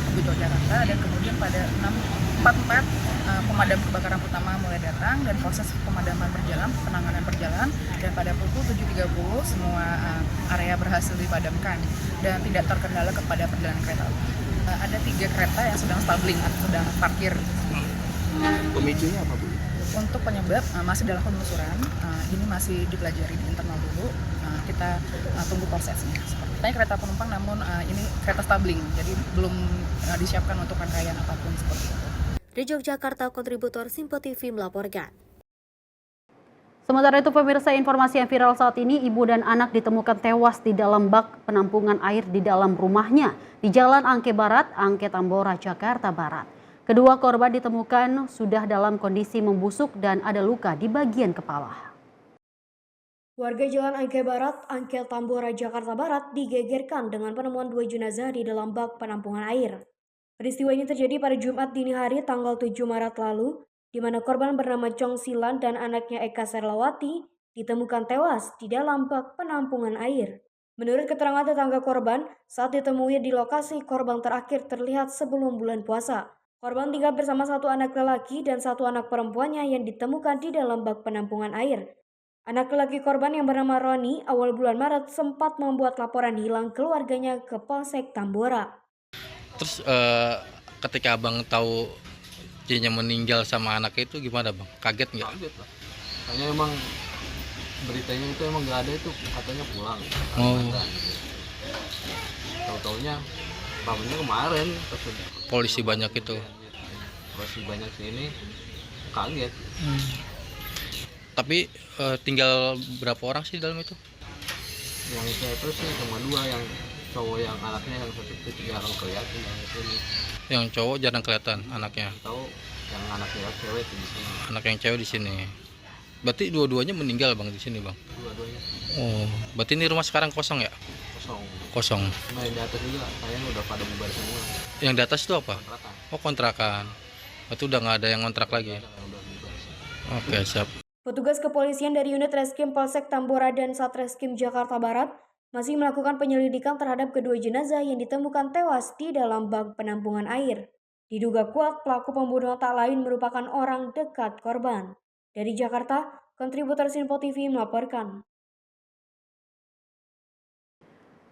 Speaker 6: Tugu Yogyakarta, dan kemudian pada 6:44 pemadam kebakaran utama mulai datang dan proses pemadaman berjalan, penanganan berjalan, dan pada pukul 7:30 semua area berhasil dipadamkan dan tidak terkendala kepada perjalanan kereta api. Ada 3 kereta yang sedang stabling atau sedang parkir.
Speaker 14: Pemicunya apa, Bu?
Speaker 6: Untuk penyebab masih dalam penelusuran, ini masih dipelajari di internal dulu. Kita tunggu prosesnya. Sepertinya kereta penumpang, namun ini kereta stabling, jadi belum disiapkan untuk rangkaian apapun seperti itu.
Speaker 3: Di Yogyakarta, kontributor Zinpo TV melaporkan.
Speaker 1: Sementara itu, pemirsa, informasi yang viral saat ini, ibu dan anak ditemukan tewas di dalam bak penampungan air di dalam rumahnya di Jalan Angke Barat, Angke Tambora, Jakarta Barat. Kedua korban ditemukan sudah dalam kondisi membusuk dan ada luka di bagian kepala.
Speaker 9: Warga Jalan Angke Barat, Angke Tambora, Jakarta Barat digegerkan dengan penemuan 2 jenazah di dalam bak penampungan air. Peristiwa ini terjadi pada Jumat dini hari tanggal 7 Maret lalu, di mana korban bernama Chong Silan dan anaknya Eka Serlawati ditemukan tewas di dalam bak penampungan air. Menurut keterangan tetangga korban, saat ditemui di lokasi, korban terakhir terlihat sebelum bulan puasa. Korban tinggal bersama 1 anak lelaki dan 1 anak perempuannya yang ditemukan di dalam bak penampungan air. Anak lelaki korban yang bernama Roni awal bulan Maret sempat membuat laporan hilang keluarganya ke Polsek Tambora.
Speaker 15: Terus ketika abang tahu dirinya meninggal sama anaknya itu gimana, Bang? Kaget nggak?
Speaker 14: Kaget lah. Kayaknya emang beritanya itu emang nggak ada, itu katanya pulang.
Speaker 15: Oh.
Speaker 14: Tahu-taunya bangunnya kemarin.
Speaker 15: Polisi banyak itu.
Speaker 14: Polisi banyak sini, kaget.
Speaker 15: Tapi tinggal berapa orang sih dalam itu?
Speaker 14: Yang saya itu sih cuma 2, yang cowok yang anaknya yang satu itu jarang kelihatan yang itu.
Speaker 15: Yang cowok jarang kelihatan anaknya.
Speaker 14: Tahu yang anaknya cewek di sini.
Speaker 15: Anak yang cewek di sini. Berarti dua-duanya meninggal, Bang, di sini, Bang.
Speaker 14: Dua-duanya.
Speaker 15: Oh, berarti ini rumah sekarang kosong ya? Kosong.
Speaker 14: Nah, yang di atas juga kayaknya udah pada bubar semua.
Speaker 15: Yang di atas itu apa?
Speaker 14: Kontrakan.
Speaker 15: Oh, kontrakan. Berarti udah nggak ada yang kontrak lagi. Oke, siap.
Speaker 9: Petugas kepolisian dari unit Reskrim Polsek Tambora dan Satreskrim Jakarta Barat masih melakukan penyelidikan terhadap kedua jenazah yang ditemukan tewas di dalam bak penampungan air. Diduga kuat pelaku pembunuhan tak lain merupakan orang dekat korban. Dari Jakarta, kontributor Zinpo TV melaporkan.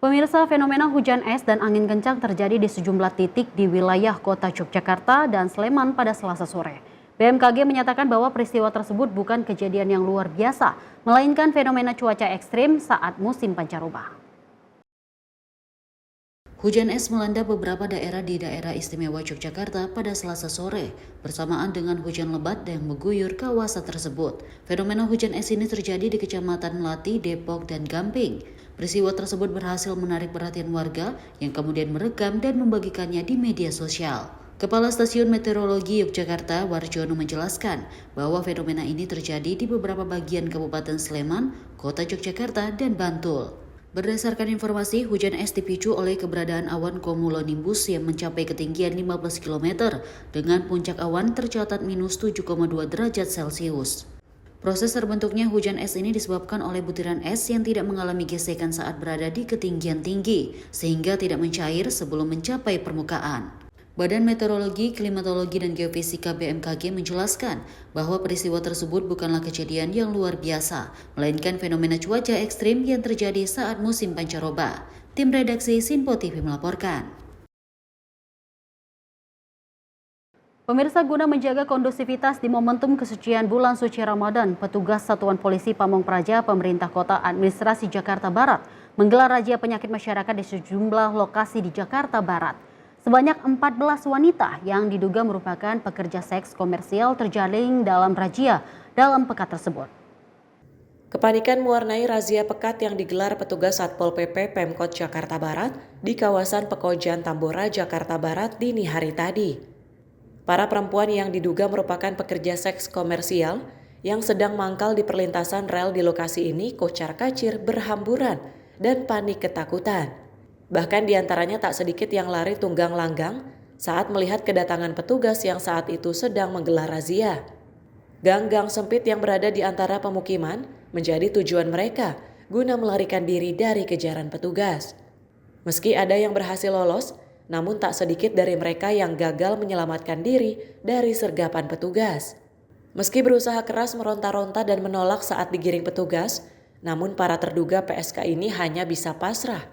Speaker 1: Pemirsa, fenomena hujan es dan angin kencang terjadi di sejumlah titik di wilayah kota Yogyakarta dan Sleman pada Selasa sore. BMKG menyatakan bahwa peristiwa tersebut bukan kejadian yang luar biasa, melainkan fenomena cuaca ekstrim saat musim pancaroba. Hujan es melanda beberapa daerah di daerah istimewa Yogyakarta pada Selasa sore, bersamaan dengan hujan lebat yang mengguyur kawasan tersebut. Fenomena hujan es ini terjadi di Kecamatan Melati, Depok, dan Gamping. Peristiwa tersebut berhasil menarik perhatian warga yang kemudian merekam dan membagikannya di media sosial. Kepala Stasiun Meteorologi Yogyakarta, Warjono, menjelaskan bahwa fenomena ini terjadi di beberapa bagian Kabupaten Sleman, Kota Yogyakarta, dan Bantul. Berdasarkan informasi, hujan es dipicu oleh keberadaan awan cumulonimbus yang mencapai ketinggian 15 km dengan puncak awan tercatat minus 7,2 derajat Celcius. Proses terbentuknya hujan es ini disebabkan oleh butiran es yang tidak mengalami gesekan saat berada di ketinggian tinggi, sehingga tidak mencair sebelum mencapai permukaan. Badan Meteorologi, Klimatologi, dan Geofisika BMKG menjelaskan bahwa peristiwa tersebut bukanlah kejadian yang luar biasa, melainkan fenomena cuaca ekstrim yang terjadi saat musim pancaroba. Tim redaksi Sinpo TV melaporkan. Pemirsa, guna menjaga kondusivitas di momentum kesucian bulan suci Ramadan, petugas Satuan Polisi Pamong Praja Pemerintah Kota Administrasi Jakarta Barat menggelar razia penyakit masyarakat di sejumlah lokasi di Jakarta Barat. Sebanyak 14 wanita yang diduga merupakan pekerja seks komersial terjaring dalam razia dalam pekan tersebut.
Speaker 23: Kepanikan mewarnai razia pekat yang digelar petugas Satpol PP Pemkot Jakarta Barat di kawasan Pekojan Tambora, Jakarta Barat dini hari tadi. Para perempuan yang diduga merupakan pekerja seks komersial yang sedang mangkal di perlintasan rel di lokasi ini kocar-kacir berhamburan dan panik ketakutan. Bahkan diantaranya tak sedikit yang lari tunggang langgang saat melihat kedatangan petugas yang saat itu sedang menggelar razia. Gang-gang sempit yang berada di antara pemukiman menjadi tujuan mereka guna melarikan diri dari kejaran petugas. Meski ada yang berhasil lolos, namun tak sedikit dari mereka yang gagal menyelamatkan diri dari sergapan petugas. Meski berusaha keras meronta-ronta dan menolak saat digiring petugas, namun para terduga PSK ini hanya bisa pasrah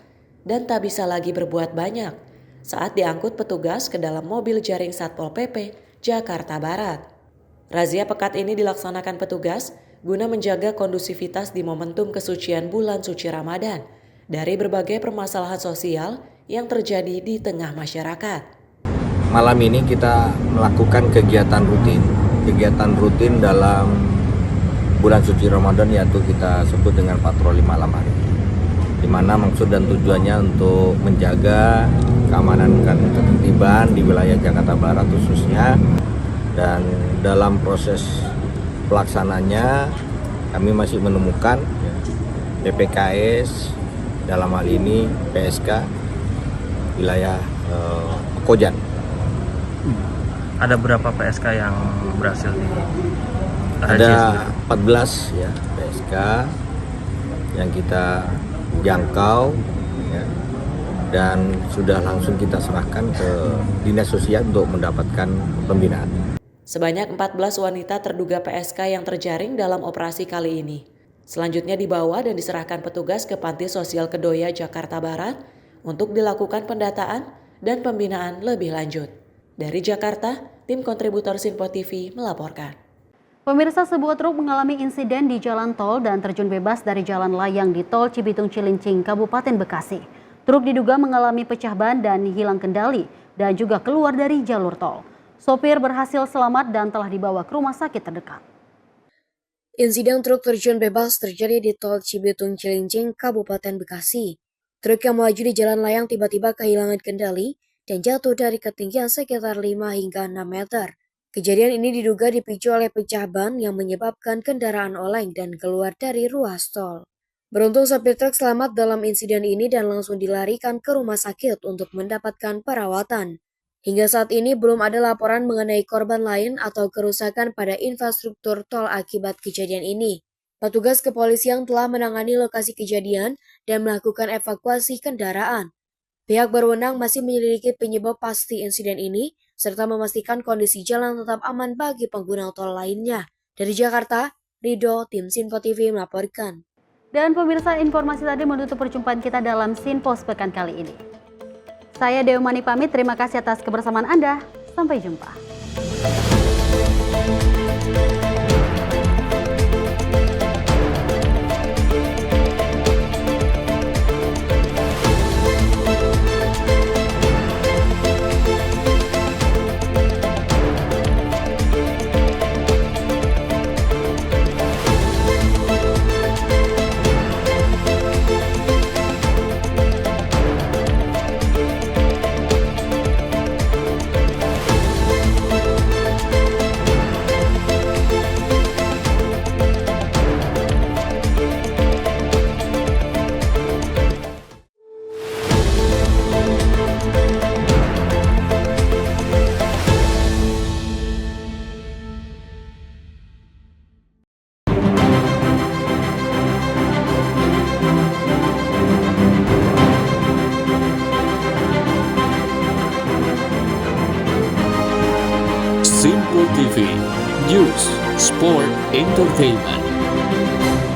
Speaker 23: dan tak bisa lagi berbuat banyak saat diangkut petugas ke dalam mobil jaring Satpol PP Jakarta Barat. Razia pekat ini dilaksanakan petugas guna menjaga kondusivitas di momentum kesucian bulan suci Ramadan dari berbagai permasalahan sosial yang terjadi di tengah masyarakat.
Speaker 16: Malam ini kita melakukan kegiatan rutin dalam bulan suci Ramadan, yaitu kita sebut dengan patroli malam hari, di mana maksud dan tujuannya untuk menjaga keamanan dan ketertiban di wilayah Jakarta Barat khususnya. Dan dalam proses pelaksananya kami masih menemukan PPKS, dalam hal ini PSK wilayah Pekojan.
Speaker 17: Ada berapa PSK yang berhasil di
Speaker 16: Ada 14 ya PSK yang kita jangkau ya, dan sudah langsung kita serahkan ke Dinas Sosial untuk mendapatkan pembinaan.
Speaker 23: Sebanyak 14 wanita terduga PSK yang terjaring dalam operasi kali ini selanjutnya dibawa dan diserahkan petugas ke Panti Sosial Kedoya, Jakarta Barat untuk dilakukan pendataan dan pembinaan lebih lanjut. Dari Jakarta, tim kontributor Sinpo TV melaporkan.
Speaker 1: Pemirsa, sebuah truk mengalami insiden di jalan tol dan terjun bebas dari jalan layang di tol Cibitung Cilincing, Kabupaten Bekasi. Truk diduga mengalami pecah ban dan hilang kendali dan juga keluar dari jalur tol. Sopir berhasil selamat dan telah dibawa ke rumah sakit terdekat.
Speaker 9: Insiden truk terjun bebas terjadi di tol Cibitung Cilincing, Kabupaten Bekasi. Truk yang melaju di jalan layang tiba-tiba kehilangan kendali dan jatuh dari ketinggian sekitar 5 hingga 6 meter. Kejadian ini diduga dipicu oleh pecah ban yang menyebabkan kendaraan oleng dan keluar dari ruas tol. Beruntung sopir truk selamat dalam insiden ini dan langsung dilarikan ke rumah sakit untuk mendapatkan perawatan. Hingga saat ini belum ada laporan mengenai korban lain atau kerusakan pada infrastruktur tol akibat kejadian ini. Petugas kepolisian telah menangani lokasi kejadian dan melakukan evakuasi kendaraan. Pihak berwenang masih menyelidiki penyebab pasti insiden ini, serta memastikan kondisi jalan tetap aman bagi pengguna tol lainnya. Dari Jakarta, Rido, tim Sinpo TV melaporkan.
Speaker 1: Dan pemirsa, informasi tadi menutup perjumpaan kita dalam Sinpo sepekan kali ini. Saya Dewi Mani pamit, terima kasih atas kebersamaan Anda. Sampai jumpa.
Speaker 11: Simpo TV, News, Sport, Entertainment.